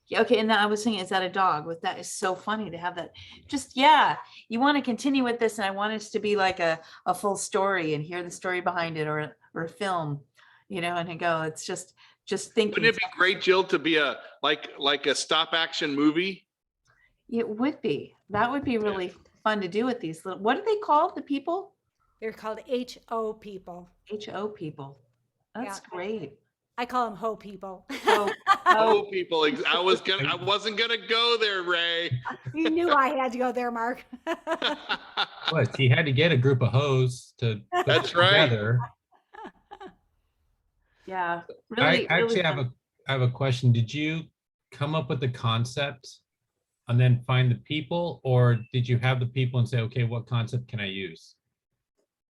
Speaker 4: yeah, okay, and then I was thinking, is that a dog? With that is so funny to have that. Just yeah, you want to continue with this, and I want us to be like a full story and hear the story behind it, or a film, you know, and I go, it's just thinking.
Speaker 1: Wouldn't it be great, Jill, to be a like a stop action movie?
Speaker 4: It would be. That would be really fun to do with these little. What are they called? The people?
Speaker 11: They're called HO people.
Speaker 4: HO people. That's
Speaker 11: Yeah.
Speaker 4: great.
Speaker 11: I call them ho people.
Speaker 1: Oh, people! I wasn't gonna go there, Ray.
Speaker 11: You knew I had to go there, Mark.
Speaker 2: What, he had to get a group of hoes to put
Speaker 1: That's
Speaker 2: it
Speaker 1: right.
Speaker 2: together.
Speaker 4: Yeah,
Speaker 2: I
Speaker 4: really.
Speaker 2: actually
Speaker 4: really
Speaker 2: have a question. Did you come up with the concept and then find the people, or did you have the people and say, okay, what concept can I use?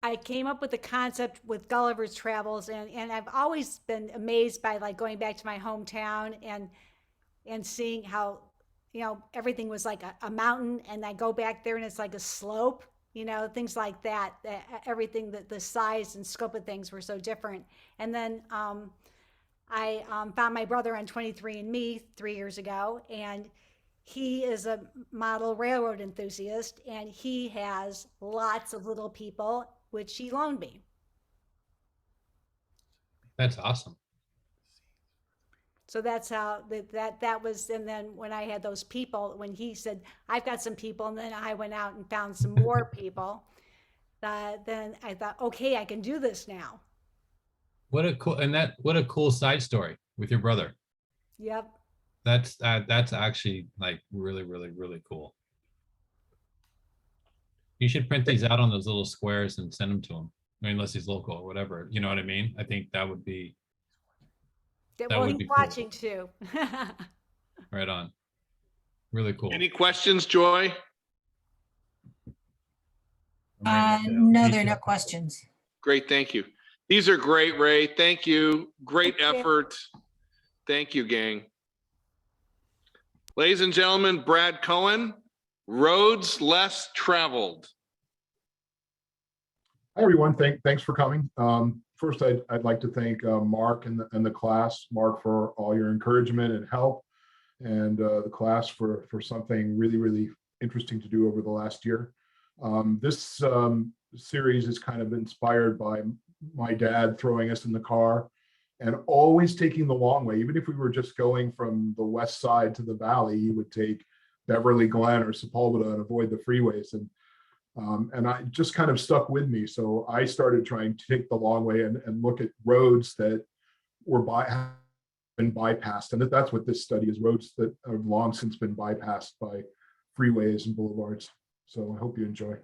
Speaker 11: I came up with the concept with Gulliver's Travels, and I've always been amazed by like going back to my hometown and seeing how, you know, everything was like a mountain, and I go back there and it's like a slope, you know, things like that. Everything that the size and scope of things were so different. And then I found my brother on 23andMe 3 years ago, and he is a model railroad enthusiast, and he has lots of little people, which he loaned me.
Speaker 2: That's awesome.
Speaker 11: So that's how that was. And then when I had those people, when he said, I've got some people, and then I went out and found some more people, then I thought, okay, I can do this now.
Speaker 2: What a cool side story with your brother.
Speaker 11: Yep.
Speaker 2: That's actually like really, really, really cool. You should print these out on those little squares and send them to him. I mean, unless he's local or whatever, you know what I mean? I think that would be,
Speaker 11: Well,
Speaker 2: would
Speaker 11: he's
Speaker 2: be cool.
Speaker 11: watching too.
Speaker 2: Right on. Really cool.
Speaker 1: Any questions, Joy?
Speaker 12: No, there are no questions.
Speaker 1: Great, thank you. These are great, Ray. Thank you. Great
Speaker 11: Thank you.
Speaker 1: effort. Thank you, gang. Ladies and gentlemen, Brad Cohen, Roads Less Traveled.
Speaker 13: Hi, everyone. Thanks for coming. First, I'd like to thank Mark and the class, Mark for all your encouragement and help, and the class for something really, really interesting to do over the last year. This series is kind of inspired by my dad throwing us in the car and always taking the long way. Even if we were just going from the west side to the valley, he would take Beverly Glen or Sepulveda and avoid the freeways. And I just kind of stuck with me. So I started trying to take the long way and look at roads that have been bypassed. And that's what this study is, roads that have long since been bypassed by freeways and boulevards. So I hope you enjoy.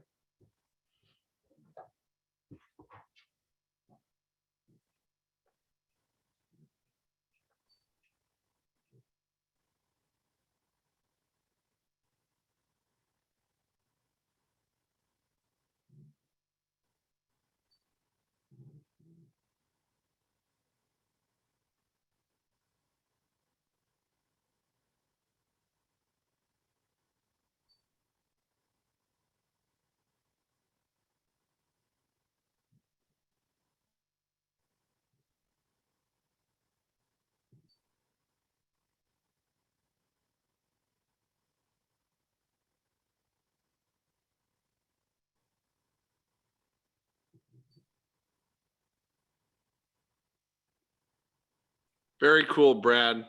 Speaker 1: Very cool, Brad.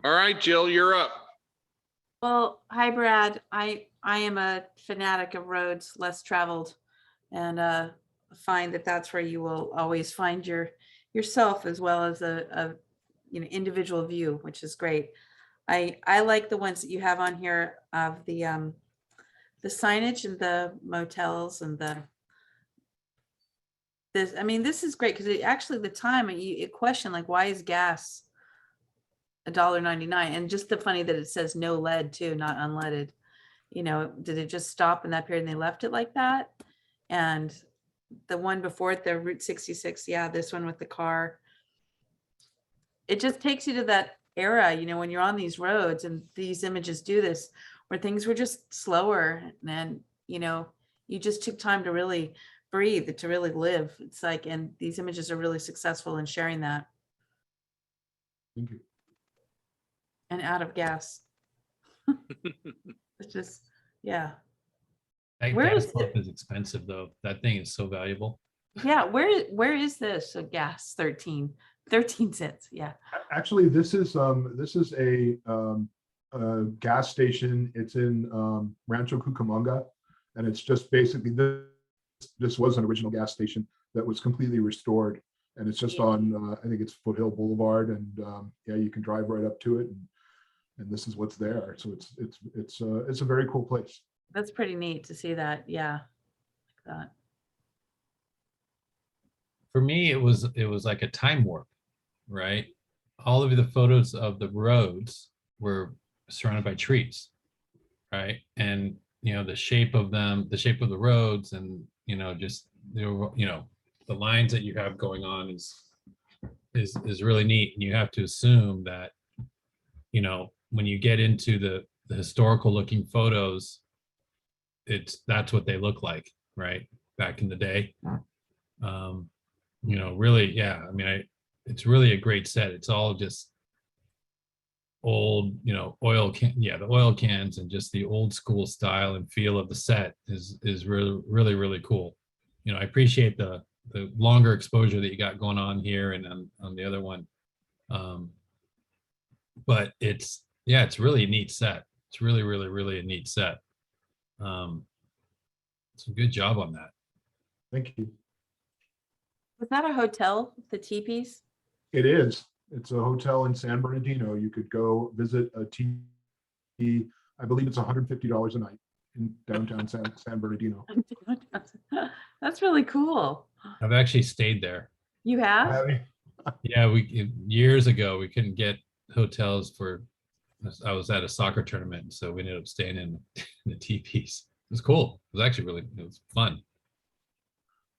Speaker 1: All right, Jill, you're up.
Speaker 4: Well, hi, Brad. I am a fanatic of roads, less traveled, and find that that's where you will always find yourself as well as a individual view, which is great. I like the ones that you have on here of the signage and the motels and this. I mean, this is great because it actually the time it question like, why is gas $1.99? And just the funny that it says no lead too, not unleaded. Did it just stop in that period and they left it like that? And the one before it, the Route 66, yeah, this one with the car. It just takes you to that era, when you're on these roads and these images do this, where things were just slower and, you just took time to really breathe, to really live. It's like, and these images are really successful in sharing that.
Speaker 13: Thank you.
Speaker 4: And out of gas. It's just, yeah.
Speaker 2: That
Speaker 4: Where
Speaker 2: gas
Speaker 4: is
Speaker 2: pump is expensive though. That thing is so valuable.
Speaker 4: Yeah, where is this? So gas 13 cents. Yeah.
Speaker 13: Actually, this is a gas station. It's in Rancho Cucamonga, and it's just basically this was an original gas station that was completely restored, and it's just on I think it's Foothill Boulevard, and yeah, you can drive right up to it, and this is what's there. So it's a very cool place.
Speaker 4: That's pretty neat to see that. Yeah. Like that.
Speaker 2: For me, it was like a time warp, right? All of the photos of the roads were surrounded by trees, right? And the shape of them, the shape of the roads, and just the lines that you have going on is really neat. And you have to assume that when you get into the historical looking photos, that's what they look like, right? Back in the day. Really, yeah. I mean, it's really a great set. It's all just old, oil can, yeah, the oil cans and just the old school style and feel of the set is really, really, really cool. I appreciate the longer exposure that you got going on here and on the other one. But it's really a neat set. It's really, really, really a neat set. So good job on that.
Speaker 13: Thank you.
Speaker 4: Was that a hotel, the teepees?
Speaker 13: It is. It's a hotel in San Bernardino. You could go visit a teepee. I believe it's $150 a night in downtown San Bernardino.
Speaker 4: That's really cool.
Speaker 2: I've actually stayed there.
Speaker 4: You have?
Speaker 2: Yeah, years ago we couldn't get hotels for. I was at a soccer tournament, so we ended up staying in the teepees. It was cool. It was actually it was fun.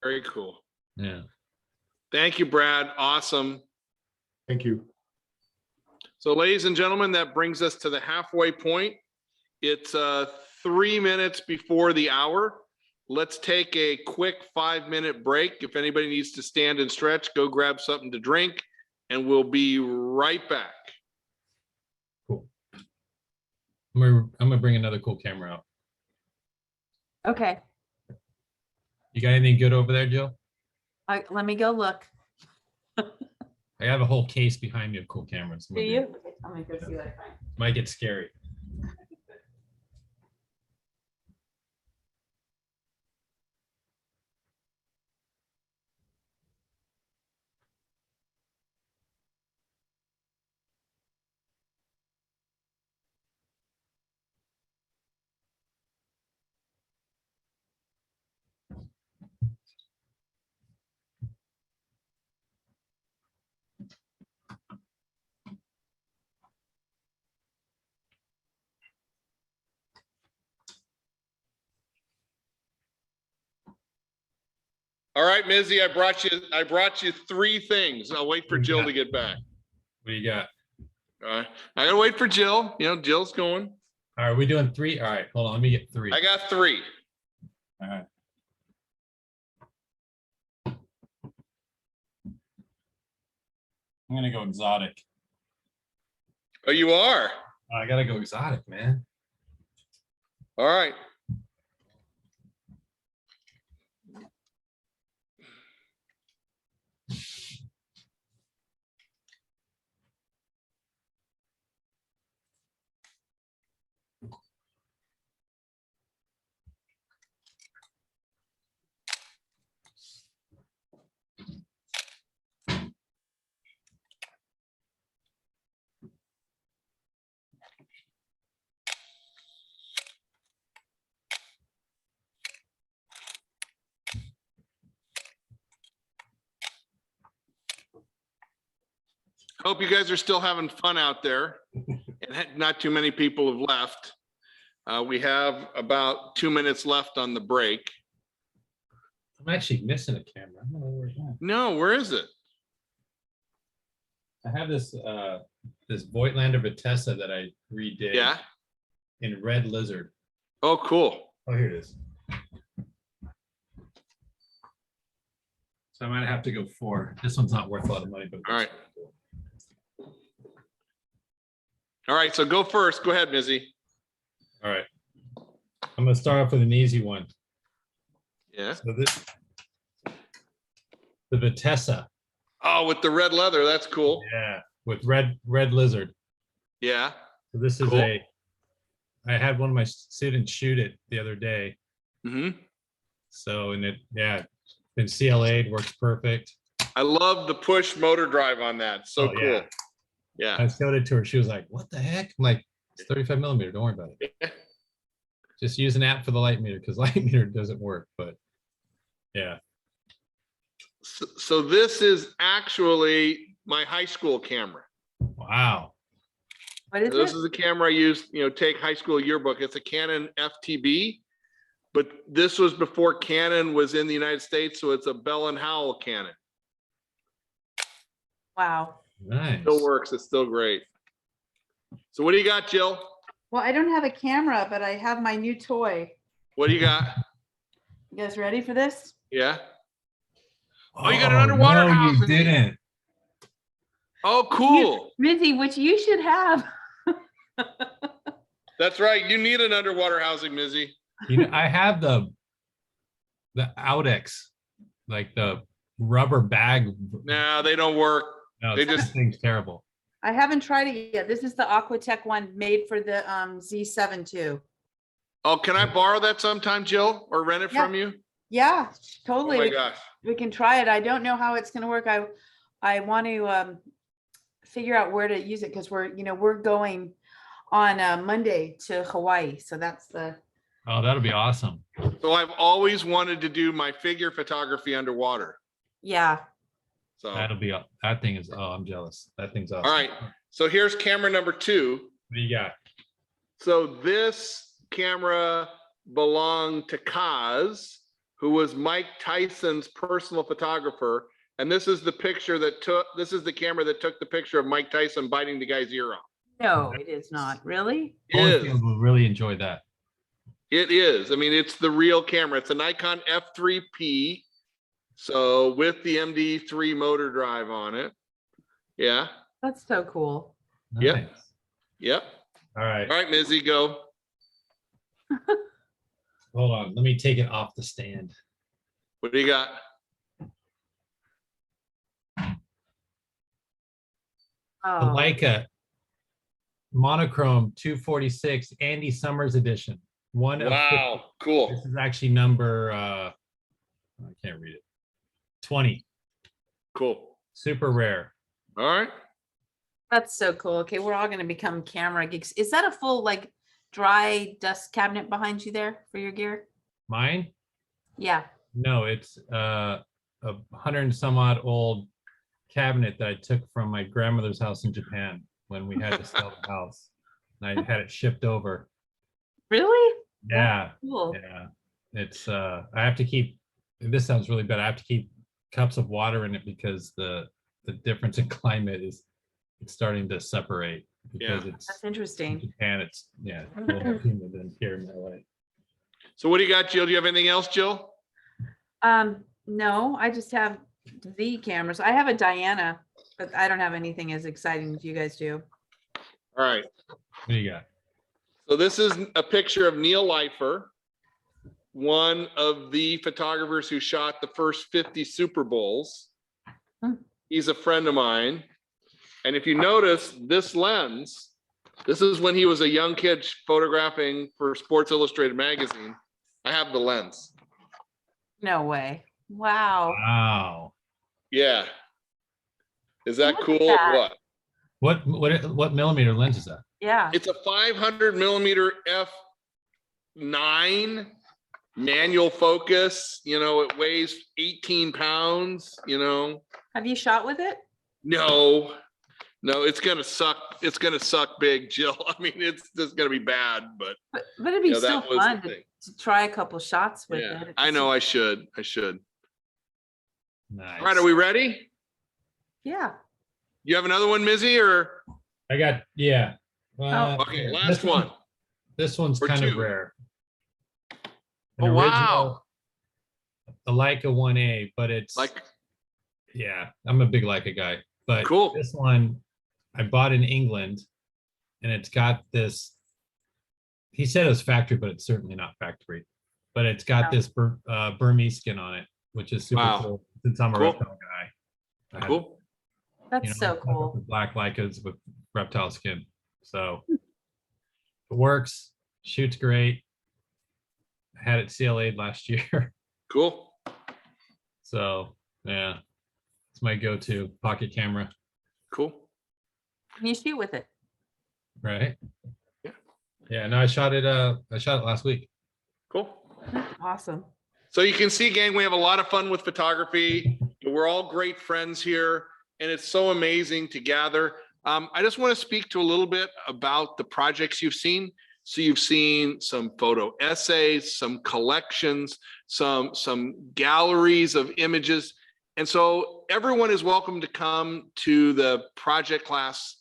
Speaker 1: Very cool.
Speaker 2: Yeah.
Speaker 1: Thank you, Brad. Awesome.
Speaker 13: Thank you.
Speaker 1: So ladies and gentlemen, that brings us to the halfway point. It's 3 minutes before the hour. Let's take a quick 5-minute break. If anybody needs to stand and stretch, go grab something to drink, and we'll be right back.
Speaker 2: Cool. I'm gonna bring another cool camera out.
Speaker 4: Okay.
Speaker 2: You got anything good over there, Jill?
Speaker 4: Let me go look.
Speaker 2: I have a whole case behind me of cool cameras.
Speaker 4: Do you? I'm gonna go see what I find.
Speaker 2: Might get scary.
Speaker 1: All right, Mizzy, I brought you 3 things. I'll wait for Jill to get back.
Speaker 2: What do you got?
Speaker 1: All right. I gotta wait for Jill. Jill's going.
Speaker 2: All right, are we doing 3? All right, hold on. Let me get 3.
Speaker 1: I got 3.
Speaker 2: All right. I'm gonna go exotic.
Speaker 1: Oh, you are?
Speaker 2: I gotta go exotic, man.
Speaker 1: All right. Hope you guys are still having fun out there. And not too many people have left. We have about 2 minutes left on the break.
Speaker 2: I'm actually missing a camera. I don't know where it's at.
Speaker 1: No, where is it?
Speaker 2: I have this this Voigtlander Vitessa that I redid.
Speaker 1: Yeah.
Speaker 2: In red lizard.
Speaker 1: Oh, cool.
Speaker 2: Oh, here it is. So I might have to go 4. This one's not worth a lot of money, but.
Speaker 1: All right. All right, so go first. Go ahead, Mizzy.
Speaker 2: All right. I'm gonna start off with an easy one.
Speaker 1: Yeah.
Speaker 2: So this, the Vitessa.
Speaker 1: Oh, with the red leather, that's cool.
Speaker 2: Yeah, with red lizard.
Speaker 1: Yeah.
Speaker 2: So this is
Speaker 1: Cool.
Speaker 2: I had one of my students shoot it the other day.
Speaker 1: Mm-hmm.
Speaker 2: So, and it, yeah, been CLA'd, works perfect.
Speaker 1: I love the push motor drive on that. So
Speaker 2: Oh,
Speaker 1: cool.
Speaker 2: yeah.
Speaker 1: Yeah.
Speaker 2: I showed it to her. She was like, what the heck? I'm like, it's 35 millimeter. Don't worry about it.
Speaker 1: Yeah.
Speaker 2: Just use an app for the light meter because light meter doesn't work. But yeah.
Speaker 1: So this is actually my high school camera.
Speaker 2: Wow.
Speaker 4: What is
Speaker 1: This
Speaker 4: it?
Speaker 1: is a camera I used, take high school yearbook. It's a Canon FTB, but this was before Canon was in the United States. So it's a Bell and Howell Canon.
Speaker 4: Wow.
Speaker 2: Nice.
Speaker 1: Still works. It's still great. So what do you got, Jill?
Speaker 4: Well, I don't have a camera, but I have my new toy.
Speaker 1: What do you got?
Speaker 4: You guys ready for this?
Speaker 1: Yeah. Oh, you got an underwater
Speaker 2: no,
Speaker 1: house.
Speaker 2: you didn't.
Speaker 1: Oh, cool.
Speaker 4: Mizzy, which you should have.
Speaker 1: That's right. You need an underwater housing, Mizzy.
Speaker 2: I have the Audex, like the rubber bag.
Speaker 1: No, they don't work.
Speaker 2: No,
Speaker 1: They
Speaker 2: this
Speaker 1: just-
Speaker 2: thing's terrible.
Speaker 4: I haven't tried it yet. This is the Aquatech one made for the Z7 too.
Speaker 1: Oh, can I borrow that sometime, Jill, or rent it
Speaker 4: Yeah.
Speaker 1: from you?
Speaker 4: Yeah,
Speaker 1: Oh
Speaker 4: totally.
Speaker 1: my
Speaker 4: We-
Speaker 1: gosh.
Speaker 4: We can try it. I don't know how it's gonna work. I want to figure out where to use it because we're going on Monday to Hawaii. So that's the,
Speaker 2: Oh, that'll be awesome.
Speaker 1: So I've always wanted to do my figure photography underwater.
Speaker 4: yeah.
Speaker 1: So,
Speaker 2: That'll be, that thing is, oh, I'm jealous. That thing's awesome.
Speaker 1: all right. So here's camera number 2.
Speaker 2: What do you got?
Speaker 1: So this camera belonged to Kaz, who was Mike Tyson's personal photographer. And this is the camera that took the picture of Mike Tyson biting the guy's ear off.
Speaker 4: No, it is not. Really?
Speaker 1: It is.
Speaker 2: Holyfield will really enjoy that.
Speaker 1: It is. I mean, it's the real camera. It's a Nikon F3P. So with the MD3 motor drive on it. Yeah.
Speaker 4: That's so cool.
Speaker 1: Yep.
Speaker 2: Nice.
Speaker 1: Yep.
Speaker 2: All right.
Speaker 1: All right, Mizzy, go.
Speaker 2: Hold on. Let me take it off the stand.
Speaker 1: What do you got?
Speaker 2: The
Speaker 4: Oh,
Speaker 2: Leica monochrome 246 Andy Summers edition. One of 50.
Speaker 1: Wow, cool.
Speaker 2: This is actually number I can't read it. 20.
Speaker 1: Cool.
Speaker 2: Super rare.
Speaker 1: All right.
Speaker 4: that's so cool. Okay, we're all gonna become camera geeks. Is that a full like dry dust cabinet behind you there for your gear?
Speaker 2: Mine?
Speaker 4: Yeah.
Speaker 2: No, it's a 100 and some odd old cabinet that I took from my grandmother's house in Japan when we had to sell the house. And I had it shipped over.
Speaker 4: Really?
Speaker 2: Yeah.
Speaker 4: Cool.
Speaker 2: Yeah. It's I have to keep, this sounds really bad. I have to keep cups of water in it because the difference in climate is it's starting to separate because it's
Speaker 4: That's
Speaker 2: in
Speaker 4: interesting.
Speaker 2: Japan, it's a little more humid than here in LA.
Speaker 1: So what do you got, Jill? Do you have anything else, Jill?
Speaker 4: No, I just have the cameras. I have a Diana, but I don't have anything as exciting as you guys do.
Speaker 1: All right.
Speaker 2: What do you got?
Speaker 1: So this is a picture of Neil Leifer, one of the photographers who shot the first 50 Super Bowls.
Speaker 4: Hmm.
Speaker 1: He's a friend of mine. And if you notice this lens, this is when he was a young kid photographing for Sports Illustrated magazine. I have the lens.
Speaker 4: No way. Wow.
Speaker 2: Wow.
Speaker 1: Yeah. Is that
Speaker 4: Look at
Speaker 1: cool
Speaker 4: that.
Speaker 1: or what?
Speaker 2: What millimeter lens is that?
Speaker 4: Yeah.
Speaker 1: It's a 500 millimeter f9 manual focus. It weighs 18 pounds,
Speaker 4: Have you shot with it?
Speaker 1: No, No, it's gonna suck. It's gonna suck big, Jill. I mean, it's just gonna be bad, but
Speaker 4: But it'd be
Speaker 1: yeah,
Speaker 4: still
Speaker 1: that was the
Speaker 4: fun
Speaker 1: thing.
Speaker 4: to try a couple shots with
Speaker 1: Yeah,
Speaker 4: it.
Speaker 1: I know I should. I should.
Speaker 2: Nice.
Speaker 1: All right, are we ready?
Speaker 4: Yeah.
Speaker 1: You have another one, Mizzy, or?
Speaker 2: I got, yeah.
Speaker 1: Okay, last
Speaker 2: this
Speaker 1: one.
Speaker 2: This one's
Speaker 1: Or
Speaker 2: kind of
Speaker 1: two.
Speaker 2: rare.
Speaker 1: Oh, wow.
Speaker 2: A Leica 1A, but it's
Speaker 1: Like,
Speaker 2: yeah, I'm a big Leica guy. But
Speaker 1: Cool.
Speaker 2: this one I bought in England, and it's got this. He said it was factory, but it's certainly not factory. But it's got this Burmese skin on it, which is super
Speaker 1: Wow.
Speaker 2: cool. Since I'm a
Speaker 1: Cool.
Speaker 2: reptile guy, I had,
Speaker 1: cool.
Speaker 4: That's so
Speaker 2: I fuck
Speaker 4: cool.
Speaker 2: with black Leicas with reptile skin. So it works. Shoots great. I had it CLA'd last year.
Speaker 1: Cool.
Speaker 2: So yeah, it's my go-to pocket camera,
Speaker 1: Cool.
Speaker 4: Can you shoot with it?
Speaker 2: right?
Speaker 1: Yeah.
Speaker 2: Yeah, no, I shot it last week.
Speaker 1: Cool.
Speaker 4: Awesome.
Speaker 1: So you can see, gang, we have a lot of fun with photography. We're all great friends here, and it's so amazing to gather. I just want to speak to a little bit about the projects you've seen. So you've seen some photo essays, some collections, some galleries of images. And so everyone is welcome to come to the project class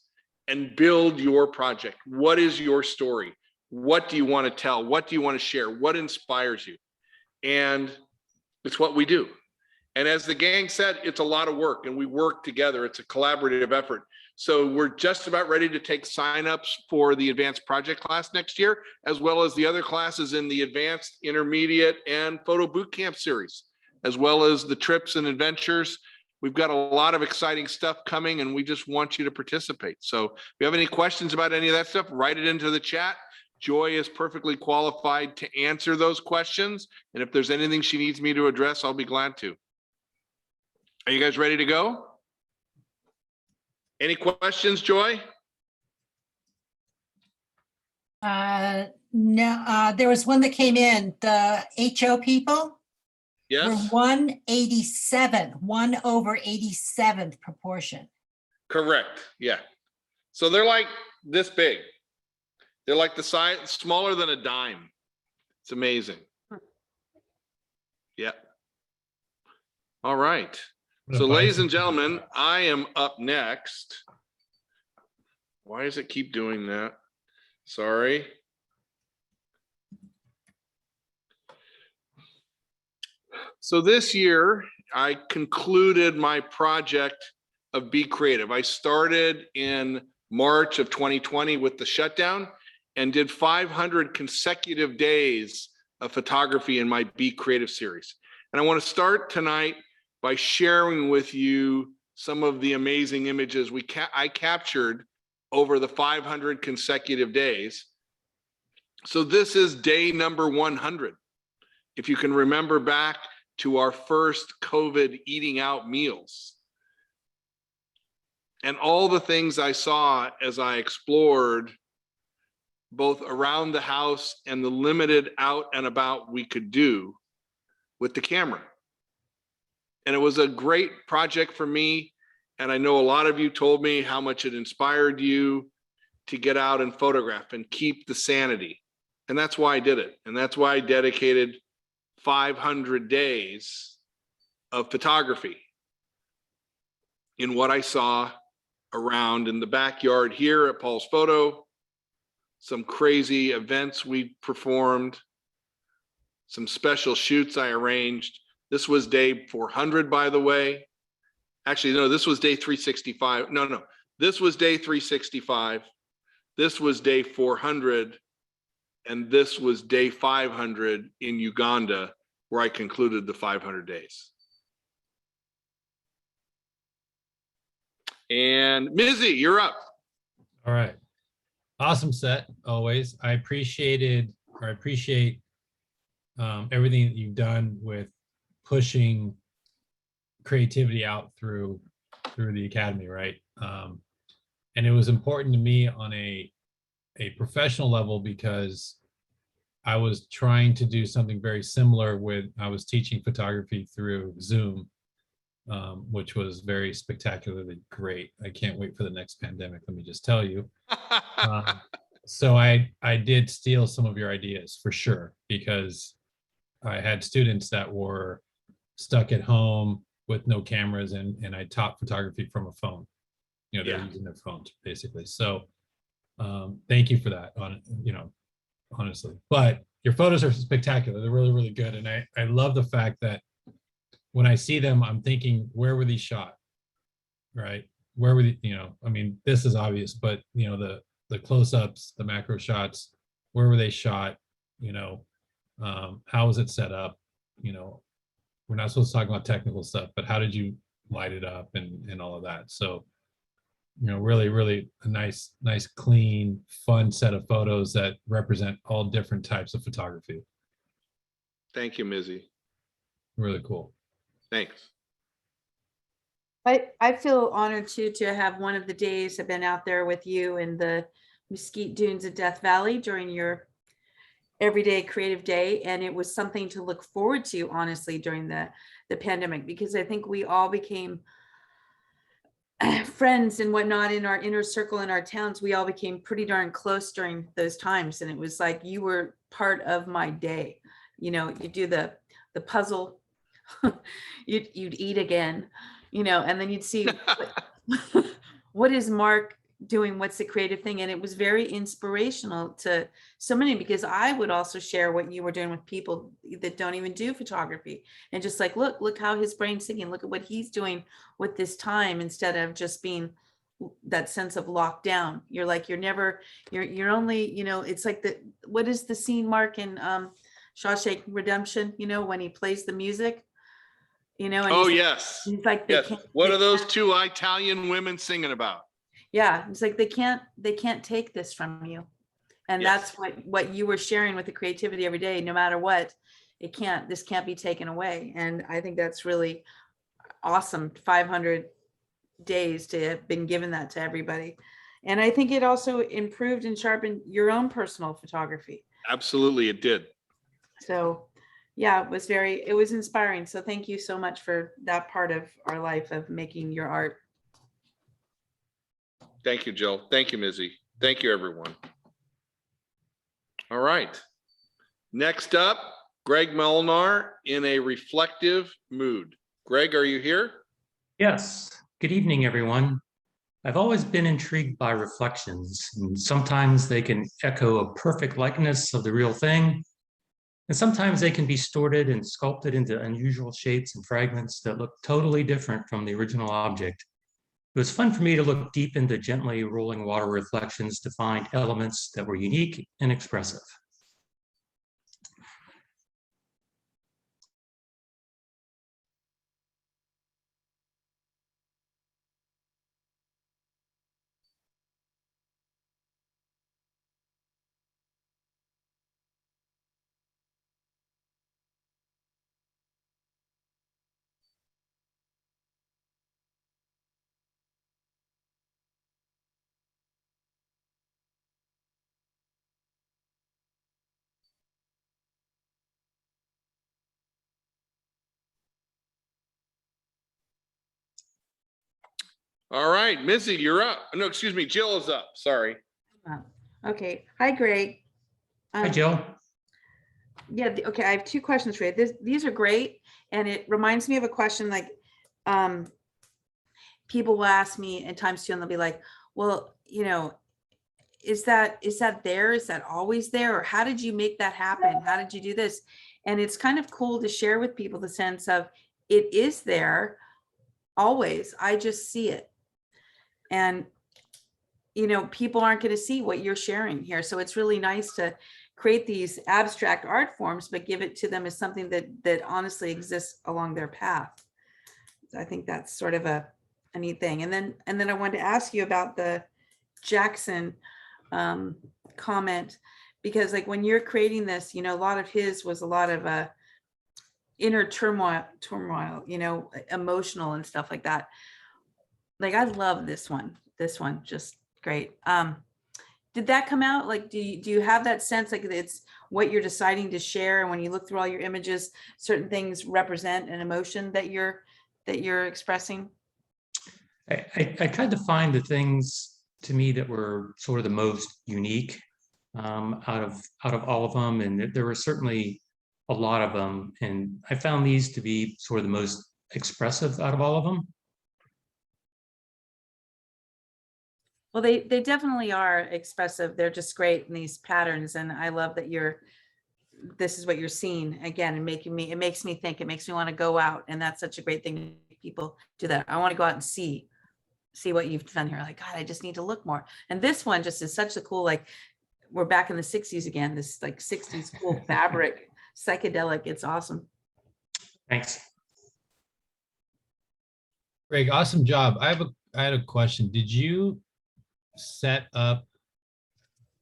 Speaker 1: and build your project. What is your story? What do you want to tell? What do you want to share? What inspires you? And it's what we do. And as the gang said, it's a lot of work, and we work together. It's a collaborative effort. So we're just about ready to take signups for the advanced project class next year, as well as the other classes in the advanced, intermediate, and photo bootcamp series, as well as the trips and adventures. We've got a lot of exciting stuff coming, and we just want you to participate. So if you have any questions about any of that stuff, write it into the chat. Joy is perfectly qualified to answer those questions. And if there's anything she needs me to address, I'll be glad to. Are you guys ready to go? Any questions, Joy?
Speaker 12: No, there was one that came in, the HO people were
Speaker 1: Yes,
Speaker 12: 187, 1/87th proportion.
Speaker 1: correct. Yeah. So they're like this big. They're like the size, smaller than a dime. It's amazing. Yeah. All right. So ladies and gentlemen, I am up next. Why does it keep doing that? Sorry. So this year, I concluded my project of Be Creative. I started in March of 2020 with the shutdown and did 500 consecutive days of photography in my Be Creative series. And I want to start tonight by sharing with you some of the amazing images I captured over the 500 consecutive days. So this is day number 100. If you can remember back to our first COVID eating out meals and all the things I saw as I explored both around the house and the limited out and about we could do with the camera. And it was a great project for me. And I know a lot of you told me how much it inspired you to get out and photograph and keep the sanity. And that's why I did it. And that's why I dedicated 500 days of photography in what I saw around in the backyard here at Paul's Photo, some crazy events we performed, some special shoots I arranged. This was day 400, by the way. Actually, no, this was day 365. No, this was day 365. This was day 400. And this was day 500 in Uganda, where I concluded the 500 days. And Mizzy, you're up.
Speaker 2: All right. Awesome set, always. I appreciate everything that you've done with pushing creativity out through the academy, right? And it was important to me on a professional level because I was trying to do something very similar I was teaching photography through Zoom. which was very spectacularly great. I can't wait for the next pandemic, let me just tell you. So I did steal some of your ideas for sure, because I had students that were stuck at home with no cameras, and I taught photography from a phone. They're
Speaker 1: Yeah.
Speaker 2: using their phones basically. So thank you for that, honestly. But your photos are spectacular. They're really, really good. And I love the fact that when I see them, I'm thinking, where were these shot? Right? Where were I mean, this is obvious, but the close-ups, the macro shots, where were they shot? How was it set up? We're not supposed to talk about technical stuff, but how did you light it up and all of that? So, really, really a nice, clean, fun set of photos that represent all different types of photography.
Speaker 1: Thank you, Mizzy.
Speaker 2: Really cool.
Speaker 1: Thanks.
Speaker 4: I feel honored too to have one of the days I've been out there with you in the Mesquite Dunes of Death Valley during your everyday creative day. And it was something to look forward to, honestly, during the pandemic, because I think we all became friends and whatnot in our inner circle in our towns. We all became pretty darn close during those times. And it was like you were part of my day. You do the puzzle, you'd eat again, and then you'd see what is Mark doing, what's the creative thing. And it was very inspirational to so many, because I would also share what you were doing with people that don't even do photography, and just like, look how his brain's thinking, look at what he's doing with this time, instead of just being that sense of lockdown. You're like, you're only, it's like what is the scene, Mark, in Shawshank Redemption, when he plays the music, and
Speaker 1: Oh, yes.
Speaker 4: he's like,
Speaker 1: Yes. What are those two Italian women singing about?
Speaker 4: Yeah, it's like they can't take this from you. And
Speaker 1: Yes.
Speaker 4: that's what you were sharing with the creativity every day. No matter what, this can't be taken away. And I think that's really awesome. 500 days to have been given that to everybody. And I think it also improved and sharpened your own personal photography.
Speaker 1: Absolutely, it did.
Speaker 4: So yeah, it was inspiring. So thank you so much for that part of our life, of making your art.
Speaker 1: Thank you, Jill. Thank you, Mizzy. Thank you, everyone. All right. Next up, Greg Melnar in a reflective mood. Greg, are you here?
Speaker 14: Yes. Good evening, everyone. I've always been intrigued by reflections, and sometimes they can echo a perfect likeness of the real thing, and sometimes they can be distorted and sculpted into unusual shapes and fragments that look totally different from the original object. It was fun for me to look deep into gently rolling water reflections to find elements that were unique and expressive.
Speaker 1: All right, Mizzy, you're up. No, excuse me, Jill is up. Sorry.
Speaker 4: Okay. Hi, Greg.
Speaker 14: Hi, Jill.
Speaker 4: Yeah. Okay. I have two questions for you. These are great. And it reminds me of a question like, people will ask me at times too, and they'll be like, well, is that there? Is that always there? Or how did you make that happen? How did you do this? And it's kind of cool to share with people the sense of it is there always. I just see it. And, people aren't going to see what you're sharing here. So it's really nice to create these abstract art forms, but give it to them as something that honestly exists along their path. So I think that's sort of a neat thing. And then I wanted to ask you about the Jackson comment, because like when you're creating this, a lot of his was a lot of inner turmoil, emotional and stuff like that. Like I love this one, just great. Did that come out? Like, do you have that sense like it's what you're deciding to share? And when you look through all your images, certain things represent an emotion that you're that you're expressing?
Speaker 14: I tried to find the things to me that were sort of the most unique out of all of them, and there were certainly a lot of them, and I found these to be sort of the most expressive out of all of them.
Speaker 4: Well, they definitely are expressive. They're just great in these patterns, and I love that this is what you're seeing again, and it makes me think, it makes me want to go out, and that's such a great thing. People do that. I want to go out and see what you've done here. Like, God, I just need to look more. And this one just is such a cool, like, we're back in the 60s again, this like 60s cool fabric, psychedelic. It's awesome.
Speaker 14: Thanks.
Speaker 2: Greg, awesome job. I had a question. Did you set up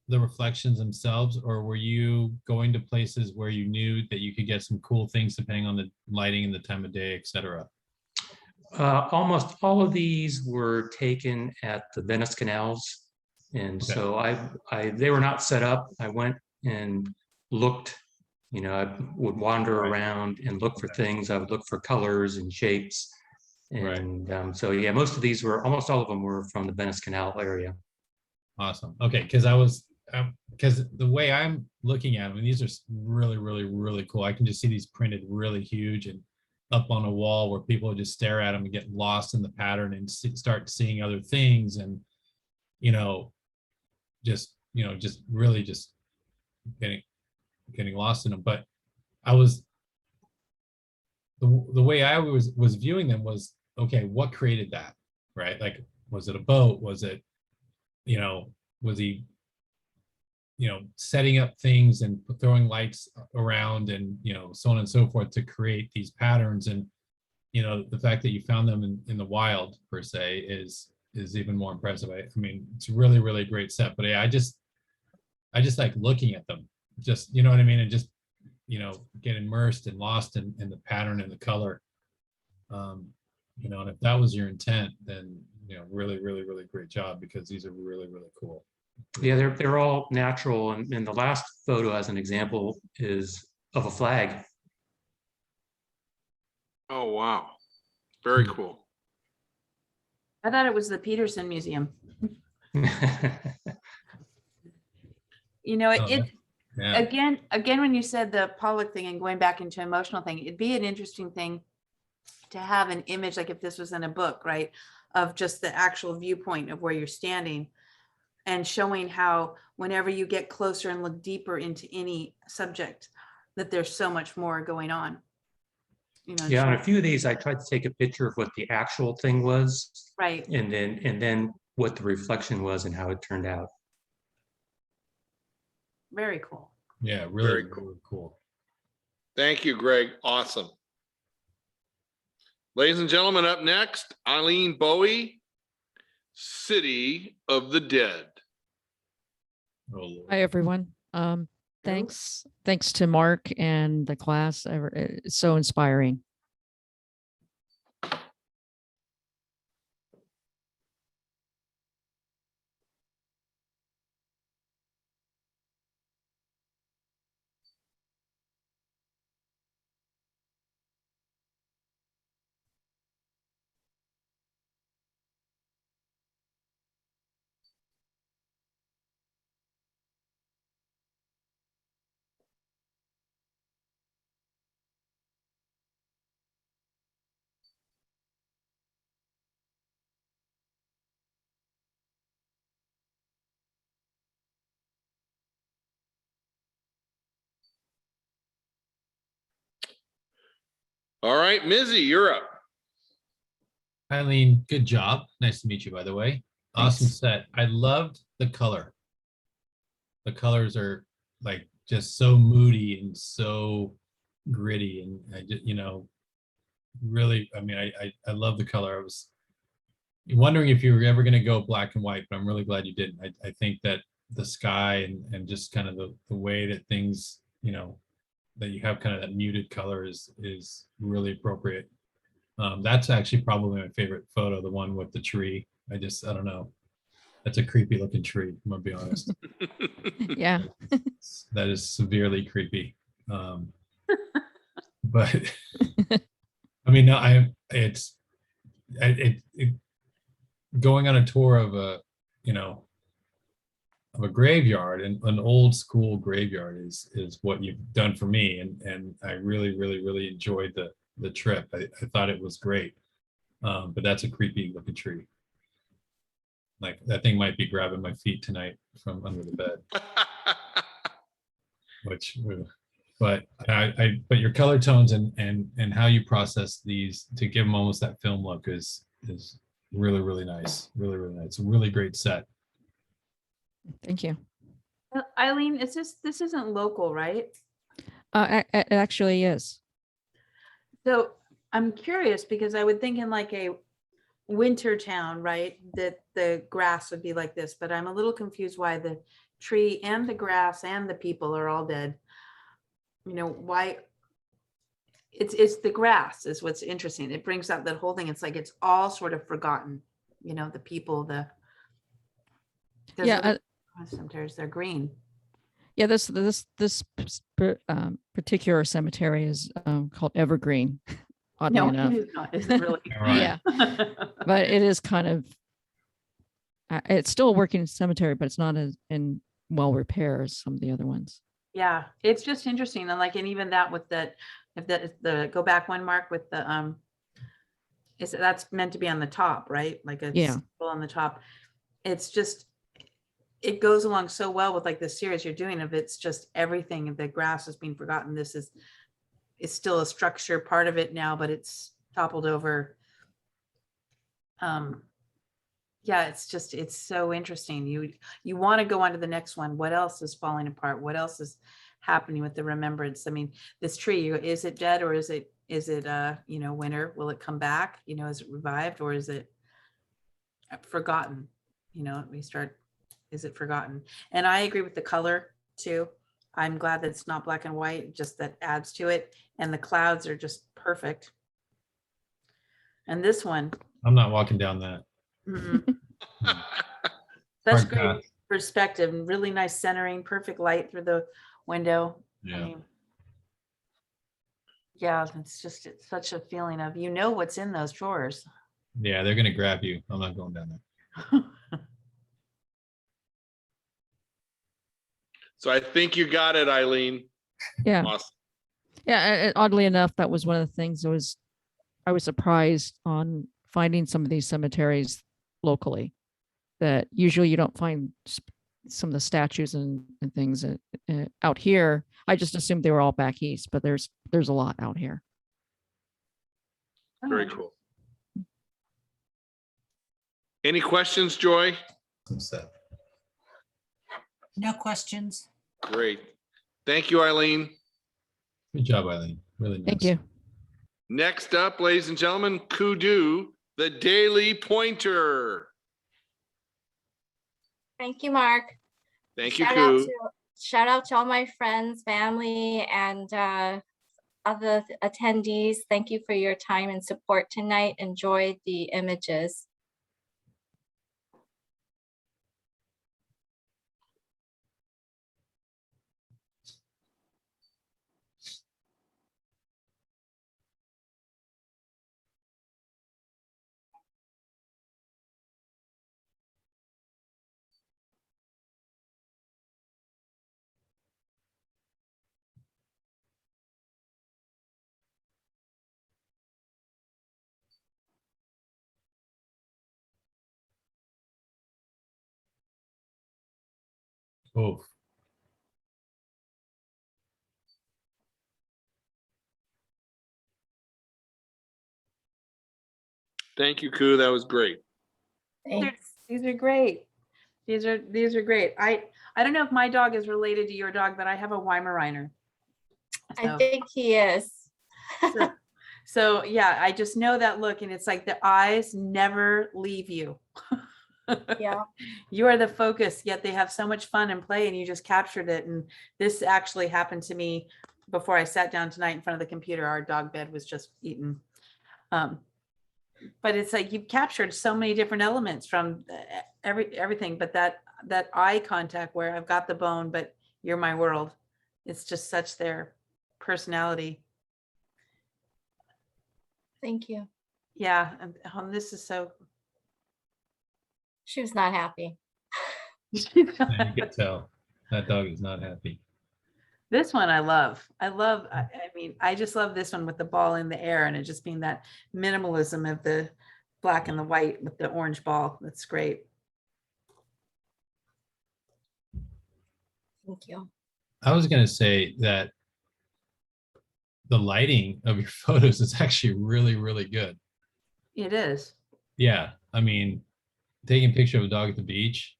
Speaker 2: the reflections themselves, or were you going to places where you knew that you could get some cool things depending on the lighting and the time of day, etc.?
Speaker 14: Almost all of these were taken at the Venice canals. And
Speaker 2: Okay.
Speaker 14: so they were not set up. I went and looked, I would wander around and look for things. I would look for colors and shapes. And so, yeah, almost all of them were from the Venice Canal area.
Speaker 2: Awesome. Okay. Because because the way I'm looking at them, and these are really, really, really cool. I can just see these printed really huge and up on a wall where people just stare at them and get lost in the pattern and start seeing other things, and just really just getting lost in them. But I was the way I was viewing them was, okay, what created that, right? Like, was it a boat? Was it, was he setting up things and throwing lights around and so on and so forth to create these patterns? And the fact that you found them in the wild per se is even more impressive. I mean, it's really, really great set. But yeah, I just like looking at them, just, you know what I mean, and just get immersed and lost in the pattern and the color. And if that was your intent, then really, really, really great job, because these are really, really cool.
Speaker 14: Yeah, they're all natural, and the last photo, as an example, is of a flag.
Speaker 1: Oh, wow. Very cool.
Speaker 4: I thought it was the Peterson Museum.
Speaker 2: Yeah.
Speaker 4: Again, when you said the Pollock thing and going back into emotional thing, it'd be an interesting thing to have an image, like if this was in a book, right, of just the actual viewpoint of where you're standing, and showing how whenever you get closer and look deeper into any subject, that there's so much more going on.
Speaker 14: Yeah, on a few of these, I tried to take a picture of what the actual thing was,
Speaker 4: right,
Speaker 14: and then what the reflection was and how it turned out.
Speaker 4: Very cool.
Speaker 2: Yeah, really,
Speaker 1: Very cool.
Speaker 2: really cool.
Speaker 1: Thank you, Greg. Awesome. Ladies and gentlemen, up next, Eileen Bowie, City of the Dead.
Speaker 2: Oh, Lord.
Speaker 15: Hi, everyone. Thanks to Mark and the class. It's so inspiring.
Speaker 1: All right, Mizzy, you're up.
Speaker 2: Eileen, good job. Nice to meet you, by the way. Awesome
Speaker 4: Thanks.
Speaker 2: set. I loved the color. The colors are like just so moody and so gritty, and I just, really, I mean, I love the color. I was wondering if you were ever going to go black and white, but I'm really glad you didn't. I think that the sky and just kind of the way that things, that you have kind of that muted color is really appropriate. That's actually probably my favorite photo, the one with the tree. I don't know. That's a creepy looking tree, I'm gonna be honest.
Speaker 15: Yeah.
Speaker 2: That is severely creepy. But I mean, it going on a tour of a, you know, of a graveyard, and an old school graveyard is what you've done for me. And I really enjoyed the trip. I thought it was great. But that's a creepy looking tree. Like that thing might be grabbing my feet tonight from under the bed. But but your color tones and how you process these to give them almost that film look is really nice. Really nice. A really great set.
Speaker 15: Thank you.
Speaker 4: Eileen, this isn't local, right?
Speaker 15: It actually is.
Speaker 4: So I'm curious because I would think in like a winter town, right, that the grass would be like this, but I'm a little confused why the tree and the grass and the people are all dead. You know, why? It's the grass is what's interesting. It brings out that whole thing. It's like it's all sort of forgotten. You know, the people, cemeteries, they're green.
Speaker 15: Yeah, this particular cemetery is called Evergreen. Oddly
Speaker 4: No,
Speaker 15: enough.
Speaker 4: it is not. It's really.
Speaker 15: Yeah, but it is kind of. It's still a working cemetery, but it's not as in well repair as some of the other ones.
Speaker 4: Yeah, it's just interesting. And even that with that, if that is the go back one, Mark, with the that's meant to be on the top, right? Like a symbol on the top. It's just, it goes along so well with like the series you're doing of it's just everything. The grass is being forgotten. This is still a structure part of it now, but it's toppled over. Yeah, it's so interesting. You want to go on to the next one. What else is falling apart? What else is happening with the remembrance? I mean, this tree, is it dead or is it winter? Will it come back? You know, is it revived or is it forgotten? You know, is it forgotten? And I agree with the color too. I'm glad that it's not black and white, just that adds to it. And the clouds are just perfect. And this one.
Speaker 2: I'm not walking down that.
Speaker 4: Such great perspective and really nice centering, perfect light through the window.
Speaker 2: Yeah.
Speaker 4: I mean, yeah, it's such a feeling of, what's in those drawers.
Speaker 2: Yeah, they're gonna grab you. I'm not going down there.
Speaker 1: So I think you got it, Eileen.
Speaker 15: Yeah.
Speaker 1: Awesome.
Speaker 15: Yeah. Oddly enough, that was one of the things I was surprised on finding some of these cemeteries locally that usually you don't find some of the statues and things out here. I just assumed they were all back east, but there's a lot out here.
Speaker 1: Very cool. Any questions, Joy?
Speaker 12: No questions.
Speaker 1: Great. Thank you, Eileen.
Speaker 2: Good job, Eileen. Really nice.
Speaker 15: Thank you.
Speaker 1: Next up, ladies and gentlemen, Kudu, the Daily Pointer.
Speaker 16: Thank you, Mark.
Speaker 1: Thank you, Kudu.
Speaker 16: Shout out to all my friends, family, and other attendees. Thank you for your time and support tonight. Enjoy the images.
Speaker 2: Oh.
Speaker 1: Thank you, Kudu. That was great.
Speaker 4: These are great. These are great. I don't know if my dog is related to your dog, but I have a Weimaraner.
Speaker 16: I think he is.
Speaker 4: So yeah, I just know that look, and it's like the eyes never leave you.
Speaker 16: Yeah.
Speaker 4: You are the focus, yet they have so much fun and play, and you just captured it. And this actually happened to me before I sat down tonight in front of the computer. Our dog bed was just eaten. But it's like you've captured so many different elements from everything, but that eye contact where I've got the bone, but you're my world. It's just such their personality.
Speaker 16: Thank you.
Speaker 4: Yeah, this is so.
Speaker 16: She was not happy.
Speaker 2: And you can tell that dog is not happy.
Speaker 4: This one I love. I mean, I just love this one with the ball in the air and it just being that minimalism of the black and the white with the orange ball. That's great.
Speaker 16: Thank you.
Speaker 2: I was going to say that the lighting of your photos is actually really, really good.
Speaker 4: It is.
Speaker 2: Yeah. I mean, taking a picture of a dog at the beach,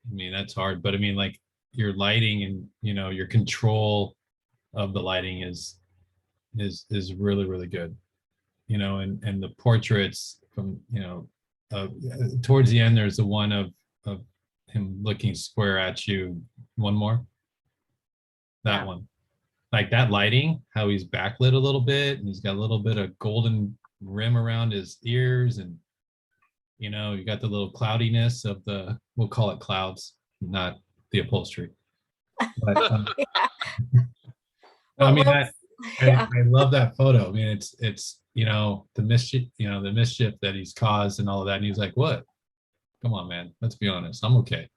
Speaker 2: I mean, that's hard, but I mean, like your lighting and, you know, your control of the lighting is really, really good, you know, and the portraits from, you know, towards the end, there's the one of him looking square at you. One more. That one. Like that lighting, how he's backlit a little bit and he's got a little bit of golden rim around his ears, and you know, you got the little cloudiness of the, we'll call it clouds, not the upholstery. But, I mean, I love that photo. I mean, it's, you know, the mischief that he's caused and all of that. And he's like, what? Come on, man. Let's be honest. I'm okay.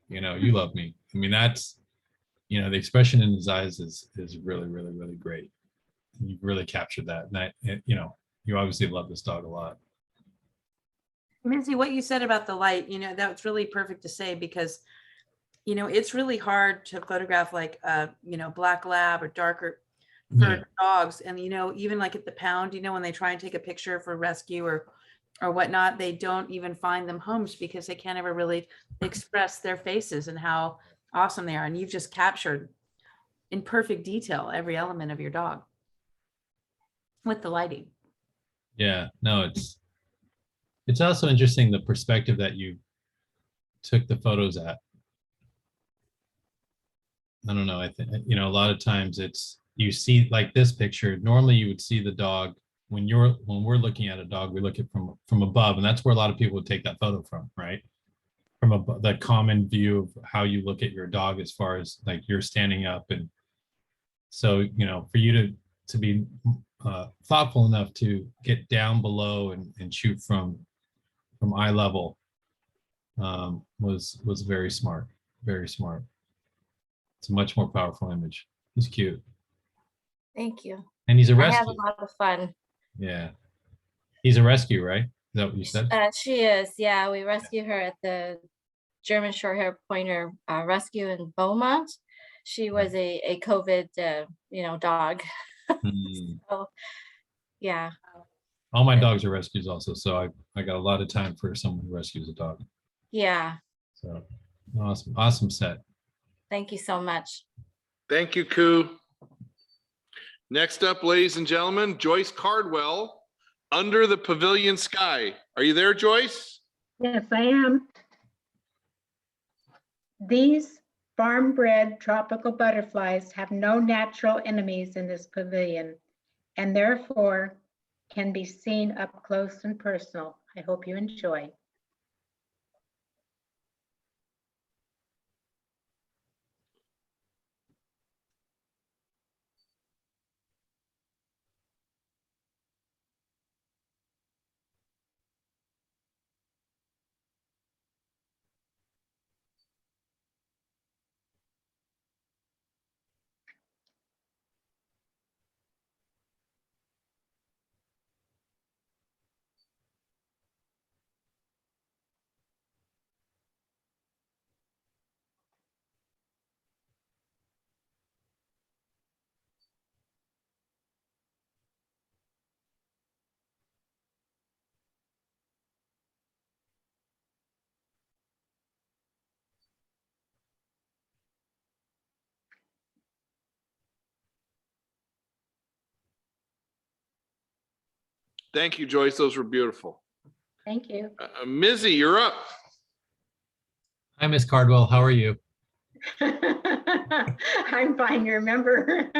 Speaker 2: You know, you love me. I mean, that's, you know, the expression in his eyes is really, really, really great. You've really captured that. And you know, you obviously love this dog a lot.
Speaker 4: Mincy, what you said about the light, you know, that's really perfect to say because, you know, it's really hard to photograph like, you know, black lab or darker fur dogs. And, you know, even like at the pound, you know, when they try and take a picture for rescue or whatnot, they don't even find them homes because they can't ever really express their faces and how awesome they are. And you've just captured in perfect detail every element of your dog with the lighting.
Speaker 2: Yeah, no, it's also interesting the perspective that you took the photos at. I don't know. I think, you know, a lot of times it's, you see like this picture, normally you would see the dog when we're looking at a dog, we look at from above, and that's where a lot of people would take that photo from, right? From the common view of how you look at your dog as far as like you're standing up. And so, you know, for you to be thoughtful enough to get down below and shoot from eye level was very smart, very smart. It's a much more powerful image. He's cute.
Speaker 16: Thank you.
Speaker 2: And he's a
Speaker 16: I
Speaker 2: rescue.
Speaker 16: had a lot of fun.
Speaker 2: Yeah. He's a rescue, right? Is that what you said?
Speaker 16: She is. Yeah, we rescued her at the German Shorthair Pointer rescue in Beaumont. She was a COVID, you know, dog. So, yeah.
Speaker 2: All my dogs are rescues also, so I got a lot of time for someone who rescues a dog.
Speaker 16: Yeah.
Speaker 2: So awesome set.
Speaker 16: Thank you so much.
Speaker 1: Thank you, Koo. Next up, ladies and gentlemen, Joyce Cardwell, Under the Pavilion Sky. Are you there, Joyce?
Speaker 17: Yes, I am. These farm-bred tropical butterflies have no natural enemies in this pavilion, and therefore can be seen up close and personal. I hope you enjoy.
Speaker 1: Thank you, Joyce. Those were beautiful.
Speaker 17: Thank you.
Speaker 1: Mizzy, you're up.
Speaker 2: Hi, Miss Cardwell. How are you?
Speaker 17: I'm fine, you remember?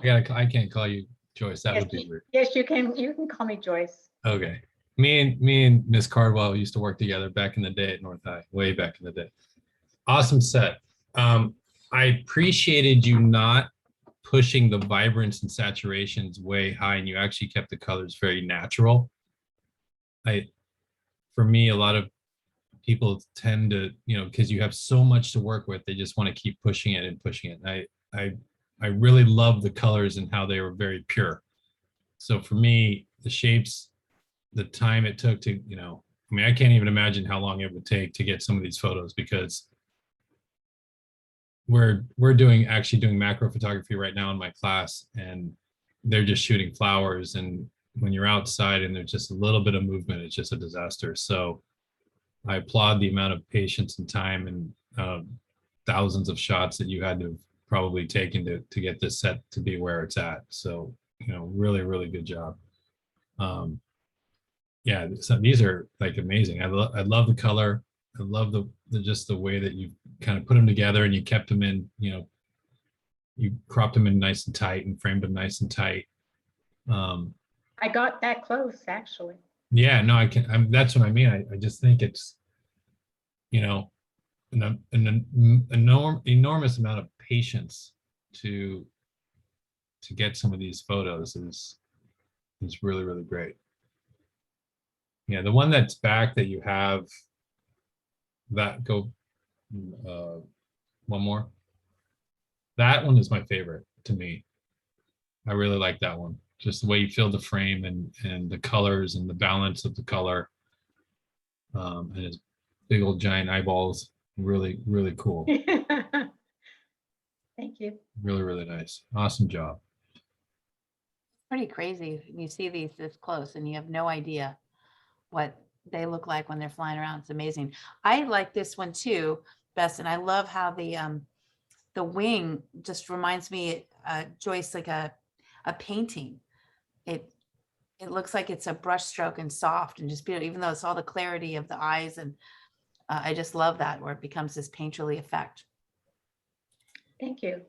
Speaker 2: I can't call you Joyce. That would be weird.
Speaker 17: Yes, you can call me Joyce.
Speaker 2: Okay. Me and Miss Cardwell used to work together back in the day at North High, way back in the day. Awesome set. I appreciated you not pushing the vibrance and saturations way high, and you actually kept the colors very natural. For me, a lot of people tend to, because you have so much to work with, they just want to keep pushing it and pushing it. And I really love the colors and how they were very pure. So for me, the shapes, the time it took to, I can't even imagine how long it would take to get some of these photos, because we're actually doing macro photography right now in my class, and they're just shooting flowers. And when you're outside and there's just a little bit of movement, it's just a disaster. So I applaud the amount of patience and time and thousands of shots that you had to have probably taken to get this set to be where it's at. So, really, really good job. Yeah, so these are like amazing. I love the color. I love the just the way that you kind of put them together, and you kept them in, you cropped them in nice and tight and framed them nice and tight.
Speaker 17: I got that close, actually.
Speaker 2: Yeah, no, that's what I mean. I just think it's, an enormous amount of patience to get some of these photos is really, really great. Yeah, the one that's back that you have, one more. That one is my favorite to me. I really like that one. Just the way you fill the frame and the colors and the balance of the color, and his big old giant eyeballs. Really, really cool.
Speaker 17: Thank you.
Speaker 2: Really, really nice. Awesome job.
Speaker 4: Pretty crazy. You see these this close and you have no idea what they look like when they're flying around. It's amazing. I like this one too, Bess, and I love how the wing just reminds me, Joyce, like a painting. It looks like it's a brush stroke and soft and just beautiful, even though it's all the clarity of the eyes. And I just love that, where it becomes this painterly effect.
Speaker 17: Thank you.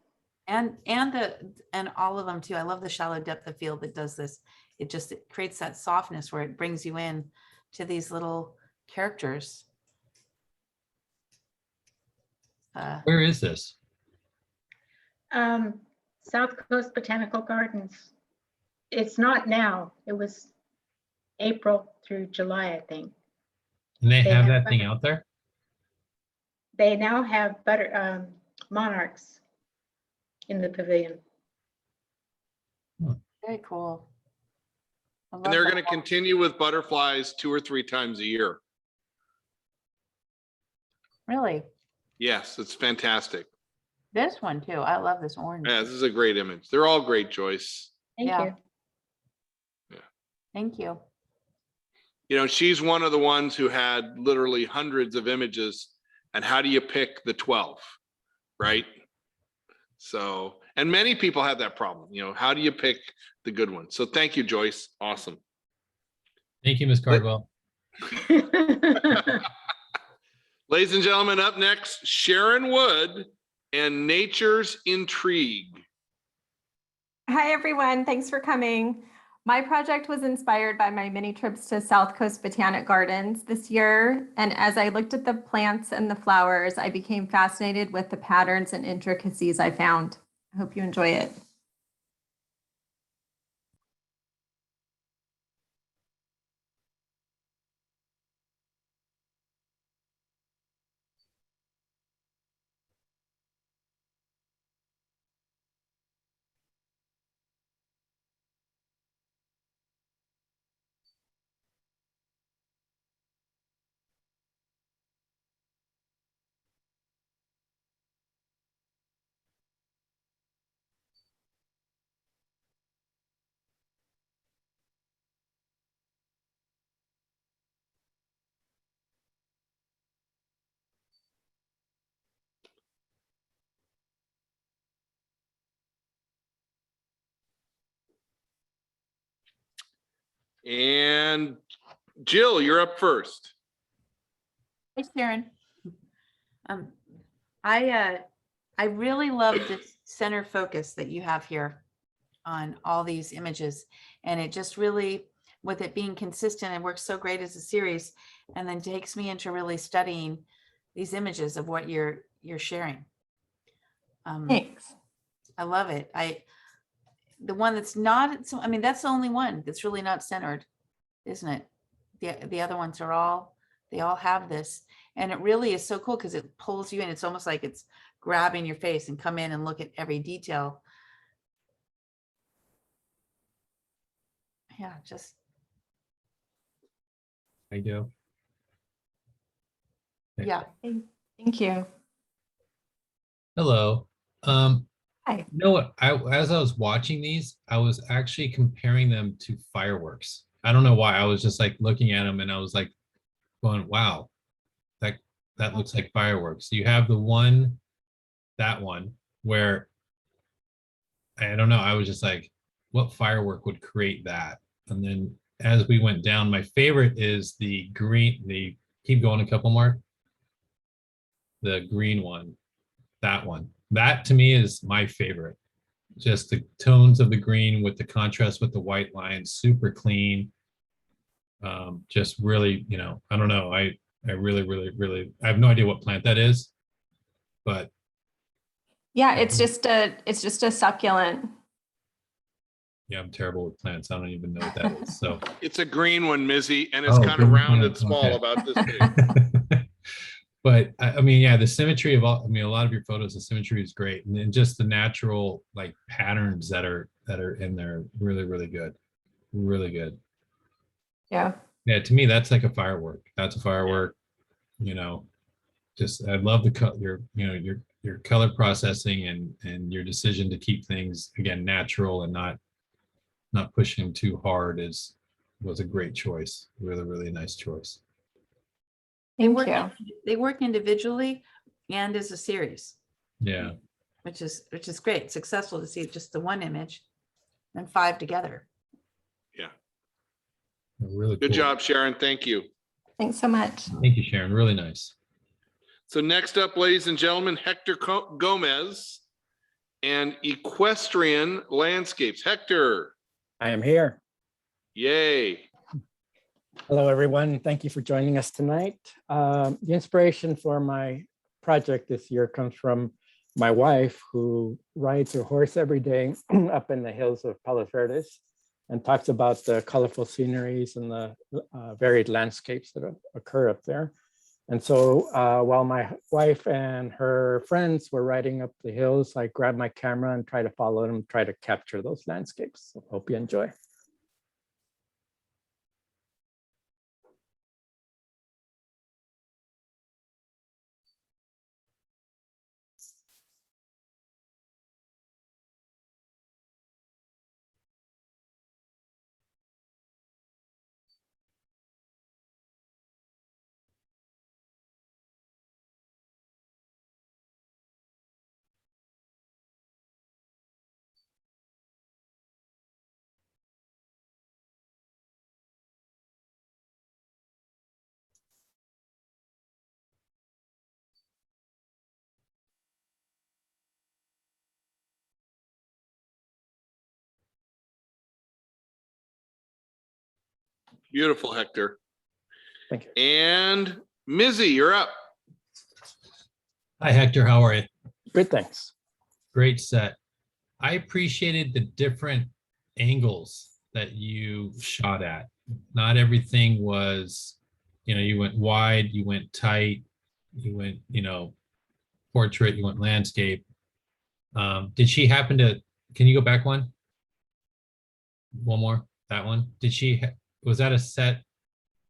Speaker 4: And all of them too. I love the shallow depth of field that does this. It creates that softness where it brings you in to these little characters.
Speaker 2: Where is this?
Speaker 17: South Coast Botanical Gardens. It's not now. It was April through July, I think.
Speaker 2: And they have that thing out there?
Speaker 17: They now have monarchs in the pavilion.
Speaker 4: Very cool.
Speaker 1: And they're going to continue with butterflies 2 or 3 times a year.
Speaker 4: Really?
Speaker 1: Yes, it's fantastic.
Speaker 4: This one too. I love this orange.
Speaker 1: Yeah, this is a great image. They're all great, Joyce.
Speaker 17: Thank you.
Speaker 1: Yeah.
Speaker 4: Thank you.
Speaker 1: She's one of the ones who had literally hundreds of images. And how do you pick the 12, right? So, and many people have that problem. How do you pick the good one? So thank you, Joyce. Awesome.
Speaker 2: Thank you, Ms. Cardwell.
Speaker 1: Ladies and gentlemen, up next, Sharon Wood and Nature's Intrigue.
Speaker 18: Hi, everyone. Thanks for coming. My project was inspired by my mini trips to South Coast Botanic Gardens this year. And as I looked at the plants and the flowers, I became fascinated with the patterns and intricacies I found. I hope you enjoy it.
Speaker 1: And Jill, you're up first.
Speaker 4: Hi, Sharon. I really love this center focus that you have here on all these images, and it just really, with it being consistent, it works so great as a series, and then takes me into really studying these images of what you're sharing.
Speaker 18: Thanks.
Speaker 4: I love it. The one that's not, I mean, that's the only one that's really not centered, isn't it? The other ones are all, they all have this. And it really is so cool because it pulls you in. It's almost like it's grabbing your face and come in and look at every detail. Yeah, just.
Speaker 2: I do.
Speaker 4: Yeah.
Speaker 18: Thank you.
Speaker 2: Hello.
Speaker 18: Hi.
Speaker 2: You know what? As I was watching these, I was actually comparing them to fireworks. I don't know why. I was just like looking at them and I was like going, wow, that looks like fireworks. You have the one, that one, where I don't know. I was just like, what firework would create that? And then as we went down, my favorite is the green, keep going a couple more. The green one, that one. That to me is my favorite. Just the tones of the green with the contrast with the white lines, super clean. Just really, you know, I don't know. I really, I have no idea what plant that is, but
Speaker 18: Yeah, it's just a succulent.
Speaker 2: yeah, I'm terrible with plants. I don't even know what that is. So
Speaker 1: It's a green one, Mizzy, and it's
Speaker 2: Oh,
Speaker 1: kind of
Speaker 2: green
Speaker 1: round
Speaker 2: one,
Speaker 1: and small,
Speaker 2: okay.
Speaker 1: about this big.
Speaker 2: but I mean, yeah, the symmetry of all, I mean, a lot of your photos, the symmetry is great. And then just the natural like patterns that are in there, really good. Really good.
Speaker 18: Yeah.
Speaker 2: Yeah, to me, that's like a firework. That's a firework, you know. Just I love the color, your color processing and your decision to keep things again natural and not pushing too hard was a great choice. Really nice choice.
Speaker 18: Thank you.
Speaker 4: They work individually and as a series,
Speaker 2: Yeah.
Speaker 4: which is great. Successful to see just the one image and 5 together.
Speaker 1: Yeah.
Speaker 2: Really
Speaker 1: Good
Speaker 2: cool.
Speaker 1: job, Sharon. Thank you.
Speaker 18: Thanks so much.
Speaker 2: Thank you, Sharon. Really nice.
Speaker 1: So next up, ladies and gentlemen, Hector Gomez and Equestrian Landscapes. Hector.
Speaker 19: I am here.
Speaker 1: Yay.
Speaker 19: Hello, everyone. Thank you for joining us tonight. The inspiration for my project this year comes from my wife, who rides her horse every day up in the hills of Palos Verdes and talks about the colorful sceneries and the varied landscapes that occur up there. And so while my wife and her friends were riding up the hills, I grabbed my camera and try to follow them, try to capture those landscapes. So hope you enjoy.
Speaker 1: Beautiful, Hector.
Speaker 19: Thank you.
Speaker 1: And Mizzy, you're up.
Speaker 2: Hi, Hector. How are you?
Speaker 19: Good, thanks.
Speaker 2: Great set. I appreciated the different angles that you shot at. Not everything was, you went wide, you went tight, you went, portrait, you went landscape. Did she happen to, can you go back one? One more, that one. Was that a set?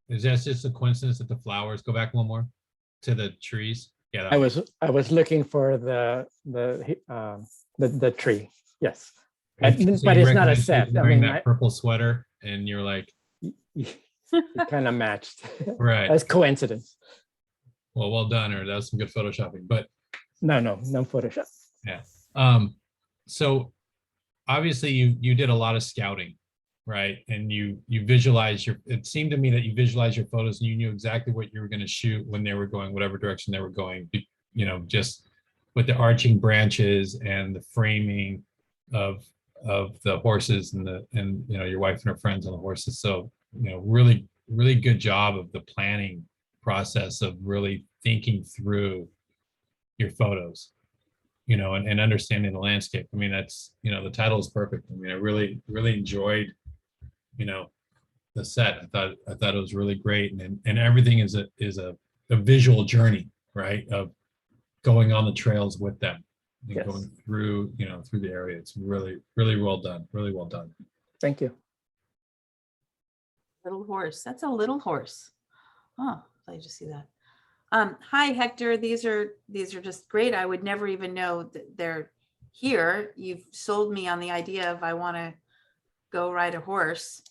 Speaker 2: Is that just a coincidence that the flowers, go back one more to the trees? Yeah.
Speaker 19: I was looking for the tree. Yes,
Speaker 2: So
Speaker 19: but
Speaker 2: you
Speaker 19: it's not a
Speaker 2: recognized she was
Speaker 19: set. I
Speaker 2: wearing
Speaker 19: mean,
Speaker 2: that purple sweater, and you're like,
Speaker 19: it kind of matched.
Speaker 2: right?
Speaker 19: That's coincidence.
Speaker 2: Well done, or that was some good photoshopping. But
Speaker 19: no Photoshop.
Speaker 2: Yeah. So obviously you did a lot of scouting, right? And you visualized it seemed to me that you visualized your photos and you knew exactly what you were going to shoot when they were going, whatever direction they were going, just with the arching branches and the framing of the horses and your wife and her friends on the horses. So, really good job of the planning process of really thinking through your photos. and understanding the landscape. I mean, that's, the title is perfect. I mean, I really, really enjoyed, the set. I thought it was really great. And everything is a visual journey, right? Of going on the trails with them and
Speaker 19: Yes.
Speaker 2: going through, through the area. It's really, really well done. Really well done.
Speaker 19: Thank you.
Speaker 4: Little horse. That's a little horse. Oh, I just see that. Hi, Hector. These are just great. I would never even know that they're here. You've sold me on the idea of I want to go ride a horse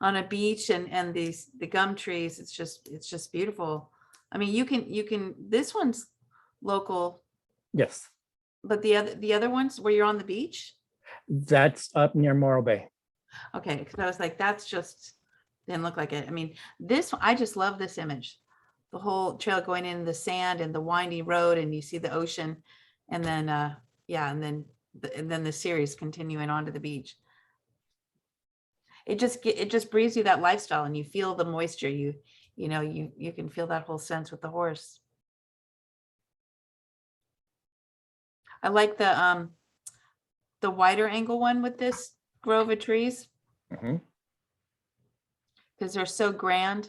Speaker 4: on a beach and the gum trees. It's just beautiful. I mean, you can. This one's local,
Speaker 19: Yes,
Speaker 4: but the other ones where you're on the beach.
Speaker 19: that's up near Morro Bay.
Speaker 4: Okay, because I was like, that's just didn't look like it. I mean, this I just love this image. The whole trail going in the sand and the windy road, and you see the ocean, and then and then the series continuing onto the beach. It just breathes you that lifestyle, and you feel the moisture. You can feel that whole sense with the horse. I like the wider angle one with this grove of trees because they're so grand.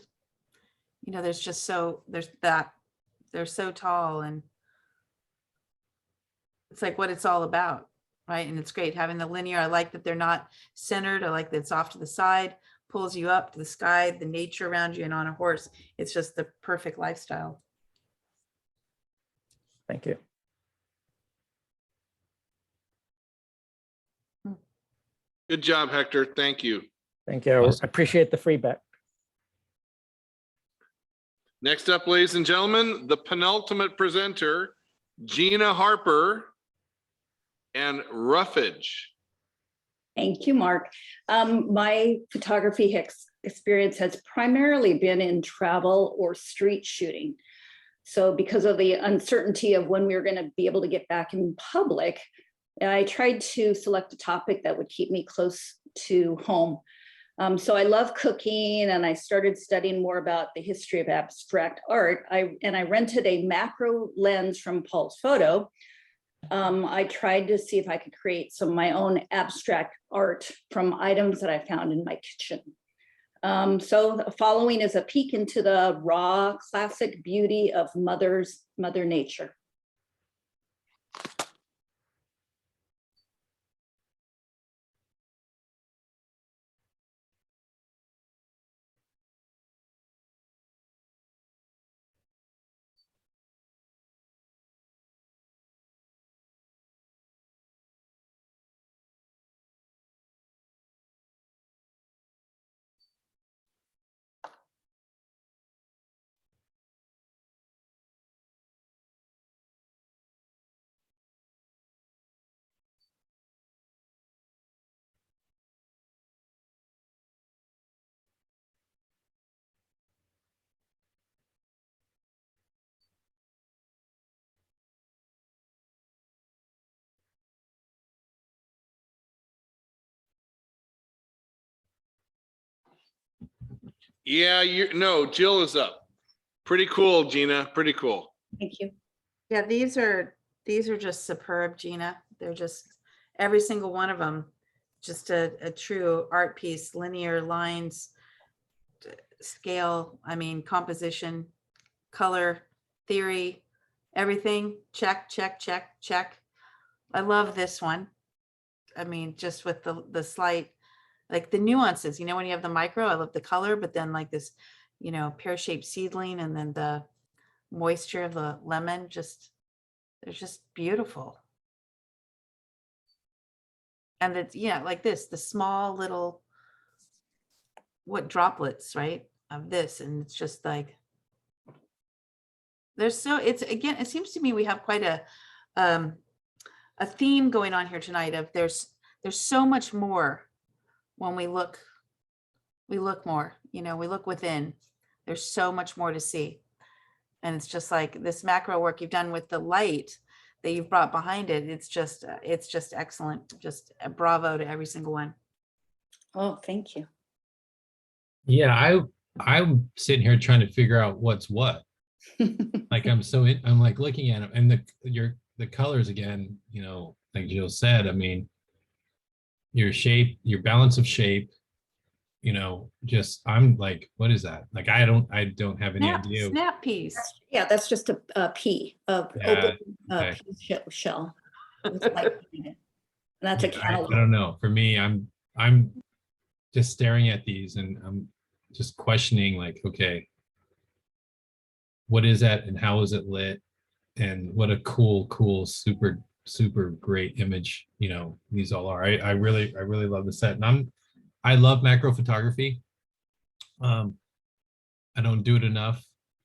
Speaker 4: There's they're so tall, and it's like what it's all about, right? And it's great having the linear. I like that they're not centered. I like that it's off to the side, pulls you up to the sky, the nature around you, and on a horse. It's just the perfect lifestyle.
Speaker 19: Thank you.
Speaker 1: Good job, Hector. Thank you.
Speaker 19: Thank you. I appreciate the feedback.
Speaker 1: Next up, ladies and gentlemen, the penultimate presenter, Gina Harper and Roughage.
Speaker 20: Thank you, Mark. My photography experience has primarily been in travel or street shooting. So because of the uncertainty of when we were going to be able to get back in public, I tried to select a topic that would keep me close to home. So I love cooking, and I started studying more about the history of abstract art. I rented a macro lens from Paul's Photo. I tried to see if I could create some of my own abstract art from items that I found in my kitchen. So the following is a peek into the raw, classic beauty of Mother Nature.
Speaker 1: Yeah, Jill is up. Pretty cool, Gina. Pretty cool.
Speaker 20: Thank you.
Speaker 4: Yeah, these are just superb, Gina. They're just every single one of them, just a true art piece, linear lines, scale, I mean, composition, color, theory, everything. Check, check, check, check. I love this one. I mean, just with the slight, like the nuances, when you have the micro, I love the color, but then like this, pear-shaped seedling, and then the moisture of the lemon, they're just beautiful. And it's, like this, the small little, droplets, right, of this. And it's just like, it seems to me we have quite a theme going on here tonight of there's so much more when we look more, we look within. There's so much more to see. And it's just like this macro work you've done with the light that you've brought behind it. It's just excellent. Just a bravo to every single one.
Speaker 20: Oh, thank you.
Speaker 2: Yeah, I'm sitting here trying to figure out what's what. Like I'm like looking at them, and the colors again, you know, like Jill said, I mean, your shape, your balance of shape, you know, just I'm like, what is that? Like I don't have any idea.
Speaker 4: Snap peas.
Speaker 20: Yeah, that's just a pea of
Speaker 2: Yeah,
Speaker 20: open
Speaker 2: okay.
Speaker 20: pea shell. With light in it. And that's a
Speaker 2: I
Speaker 20: cantaloupe.
Speaker 2: don't know. For me, I'm just staring at these and I'm just questioning like, okay, what is that and how is it lit? And what a cool, super great image, you know, these all are. I really love the set. And I love macro photography. I don't do it enough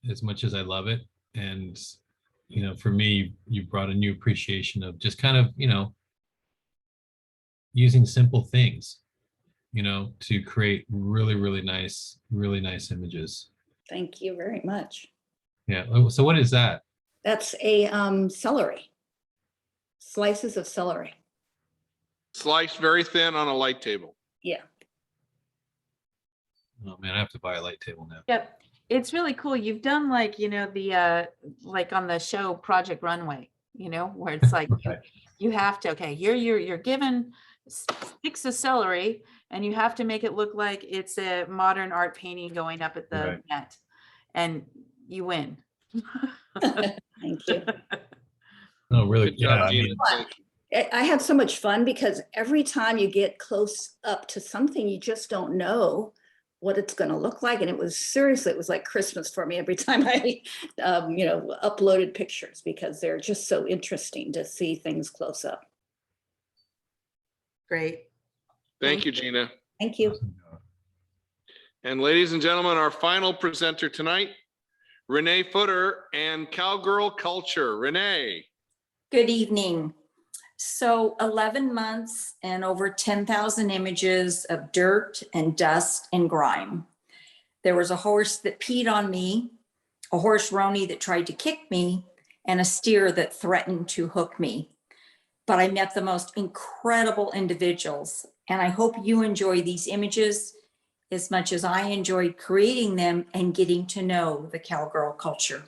Speaker 2: as much as I love it. And, you know, for me, you brought a new appreciation of just kind of, you know, using simple things, you know, to create really nice images.
Speaker 20: Thank you very much.
Speaker 2: Yeah. So what is that?
Speaker 20: That's a celery. Slices of celery.
Speaker 1: Sliced very thin on a light table.
Speaker 20: Yeah.
Speaker 2: Oh man, I have to buy a light table now.
Speaker 4: Yep. It's really cool. You've done like, you know, the like on the show Project Runway, you know, where it's like you have to, okay, you're given sticks of celery and you have to make it look like it's a modern art painting going up at the net, and you win.
Speaker 20: Thank you.
Speaker 2: Oh, really?
Speaker 1: Good job,
Speaker 2: Yeah.
Speaker 1: Gina. Thank you.
Speaker 20: I had so much fun because every time you get close up to something, you just don't know what it's going to look like. And it was seriously, it was like Christmas for me every time I, you know, uploaded pictures, because they're just so interesting to see things close up.
Speaker 4: Great.
Speaker 1: Thank you, Gina.
Speaker 20: Thank you.
Speaker 1: And ladies and gentlemen, our final presenter tonight, Renee Footer and Cowgirl Culture. Renee.
Speaker 21: Good evening. So 11 months and over 10,000 images of dirt and dust and grime. There was a horse that peed on me, a horse Roni that tried to kick me, and a steer that threatened to hook me. But I met the most incredible individuals, and I hope you enjoy these images as much as I enjoyed creating them and getting to know the cowgirl culture.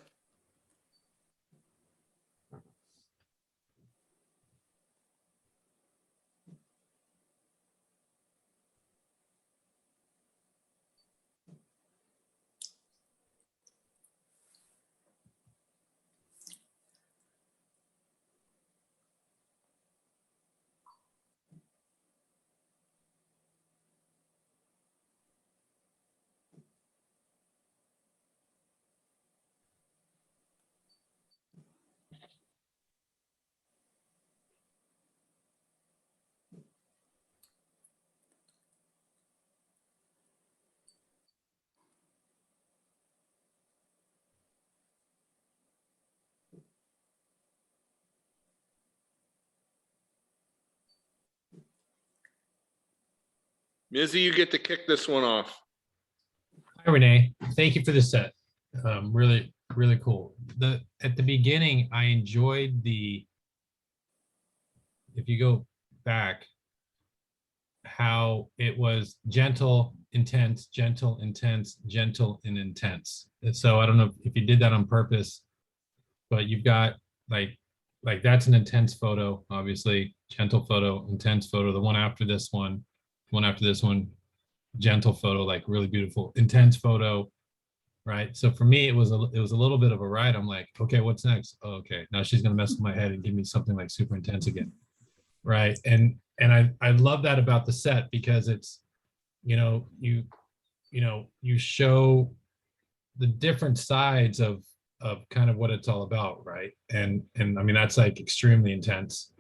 Speaker 1: Mizzy, you get to kick this one off.
Speaker 2: Hi, Renee. Thank you for the set. Really cool. At the beginning, I enjoyed if you go back, how it was gentle, intense, gentle, intense, gentle, and intense. And so I don't know if you did that on purpose, but you've got like that's an intense photo, obviously, gentle photo, intense photo. The one after this one, gentle photo, like really beautiful, intense photo, right? So for me, it was a little bit of a ride. I'm like, okay, what's next? Oh, okay, now she's gonna mess with my head and give me something like super intense again, right? And I love that about the set, because it's, you know, you show the different sides of kind of what it's all about, right? And I mean, that's like extremely intense.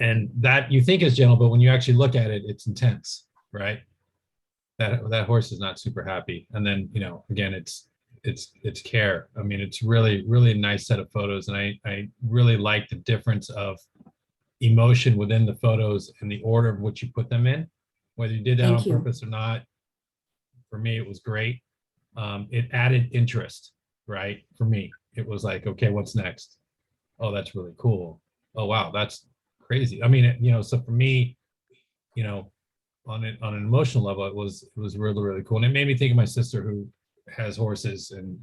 Speaker 2: And that you think is gentle, but when you actually look at it, it's intense, right? That horse is not super happy. And then, you know, again, it's care. I mean, it's really a nice set of photos. And I really like the difference of emotion within the photos and the order of which you put them in, whether you did that on purpose or not. For me, it was great. It added interest, right? For me, it was like, okay, what's next? Oh, that's really cool. Oh, wow, that's crazy. I mean, you know, so for me, you know, on an emotional level, it was really cool. And it made me think of my sister, who has horses, and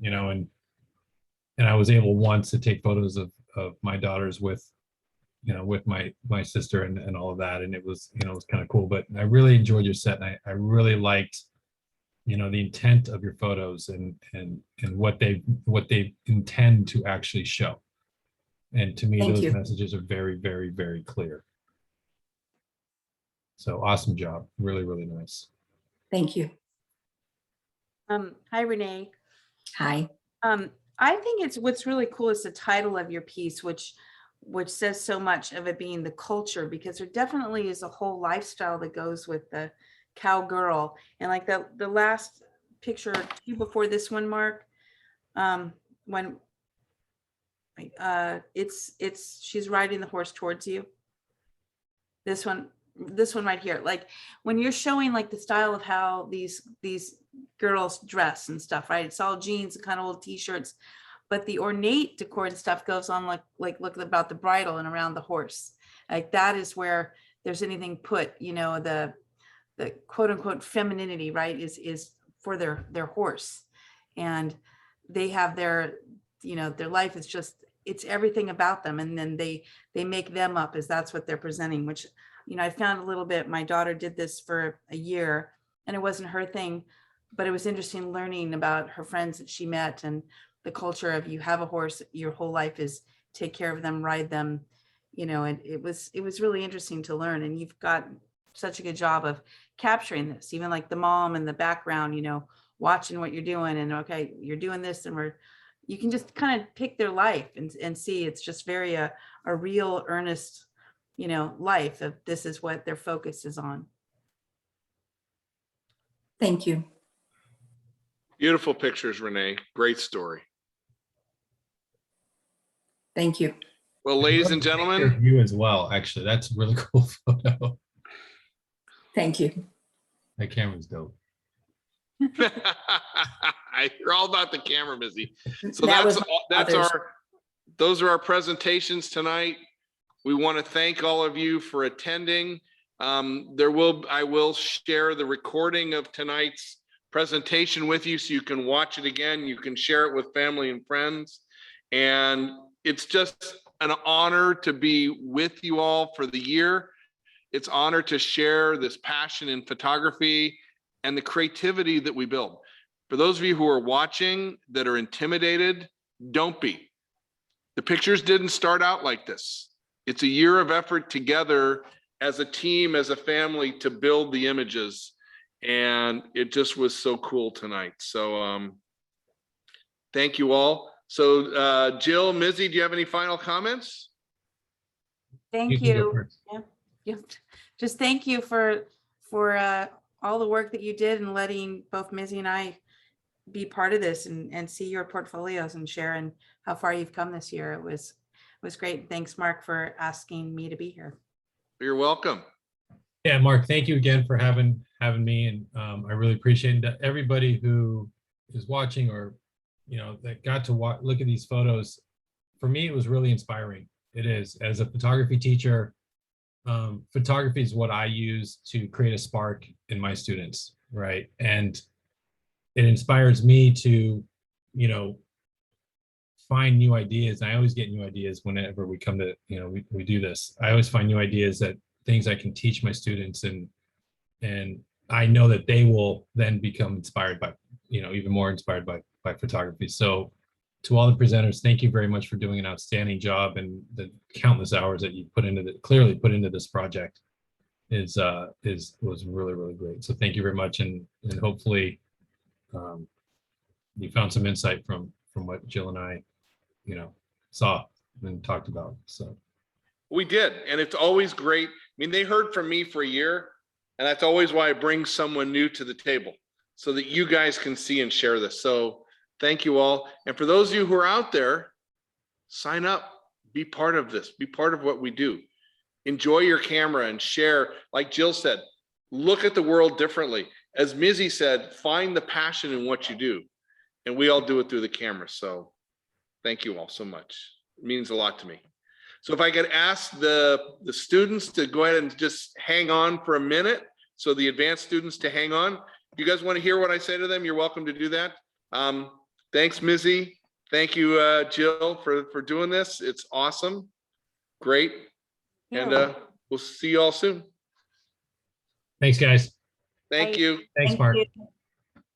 Speaker 2: and I was able once to take photos of my daughters with with my sister and all of that, and it was it was kind of cool. But I really enjoyed your set, and I really liked the intent of your photos and what they intend to actually show. And to me,
Speaker 21: Thank
Speaker 2: those
Speaker 21: you.
Speaker 2: messages are very, very, very clear. So awesome job. Really, really nice.
Speaker 21: Thank you.
Speaker 4: Hi, Renee.
Speaker 21: Hi.
Speaker 4: I think what's really cool is the title of your piece, which says so much of it being the culture, because there definitely is a whole lifestyle that goes with the cowgirl. And like the last picture two before this one, Mark, when she's riding the horse towards you. This one right here, like when you're showing like the style of how these girls dress and stuff, right? It's all jeans and kind of old t-shirts, but the ornate decor and stuff goes on like look about the bridle and around the horse. Like that is where there's anything put, the quote unquote femininity, right, is for their horse. And they have their life is just, it's everything about them. And then they make them up as that's what they're presenting, which, I found a little bit, my daughter did this for a year and it wasn't her thing, but it was interesting learning about her friends that she met and the culture of you have a horse, your whole life is take care of them, ride them, and it was really interesting to learn. And you've got such a good job of capturing this, even like the mom in the background, watching what you're doing and okay, you're doing this, and you can just kind of pick their life and see it's just very a real earnest, life of this is what their focus is on.
Speaker 21: Thank you.
Speaker 1: Beautiful pictures, Renee. Great story.
Speaker 21: Thank you.
Speaker 1: Well, ladies and gentlemen.
Speaker 2: You as well, actually. That's a really cool photo.
Speaker 21: Thank you.
Speaker 2: That camera's dope.
Speaker 1: You're all about the camera, Missy. So those are our presentations tonight. We want to thank all of you for attending. I will share the recording of tonight's presentation with you so you can watch it again. You can share it with family and friends. And it's just an honor to be with you all for the year. It's an honor to share this passion in photography and the creativity that we build. For those of you who are watching that are intimidated, don't be. The pictures didn't start out like this. It's a year of effort together as a team, as a family, to build the images. And it just was so cool tonight. So thank you all. So Jill, Mizzy, do you have any final comments?
Speaker 4: Thank you. Yeah. Just thank you for all the work that you did and letting both Mizzy and I be part of this and see your portfolios and Sharon, how far you've come this year. It was great. Thanks, Mark, for asking me to be here.
Speaker 1: You're welcome.
Speaker 2: Yeah, Mark, thank you again for having me, and I really appreciate that. Everybody who is watching or that got to look at these photos. For me, it was really inspiring. It is. As a photography teacher, photography is what I use to create a spark in my students, right? And it inspires me to find new ideas. I always get new ideas whenever we come to we do this. I always find new ideas, that things I can teach my students, and I know that they will then become inspired by even more inspired by photography. So to all the presenters, thank you very much for doing an outstanding job, and the countless hours that you clearly put into this project was really, really great. So thank you very much, and hopefully you found some insight from what Jill and I saw and talked about. So
Speaker 1: we did, and it's always great. I mean, they heard from me for a year, and that's always why I bring someone new to the table, so that you guys can see and share this. So thank you all. And for those of you who are out there, sign up, be part of this, be part of what we do. Enjoy your camera and share. Like Jill said, look at the world differently. As Mizzy said, find the passion in what you do. And we all do it through the camera. So thank you all so much. It means a lot to me. So if I could ask the students to go ahead and just hang on for a minute. So the advanced students to hang on. If you guys want to hear what I say to them, you're welcome to do that. Thanks, Mizzy. Thank you, Jill, for doing this. It's awesome. Great. And we'll see you all soon.
Speaker 2: Thanks, guys.
Speaker 1: Thank you.
Speaker 2: Thanks, Mark.
Speaker 21: you.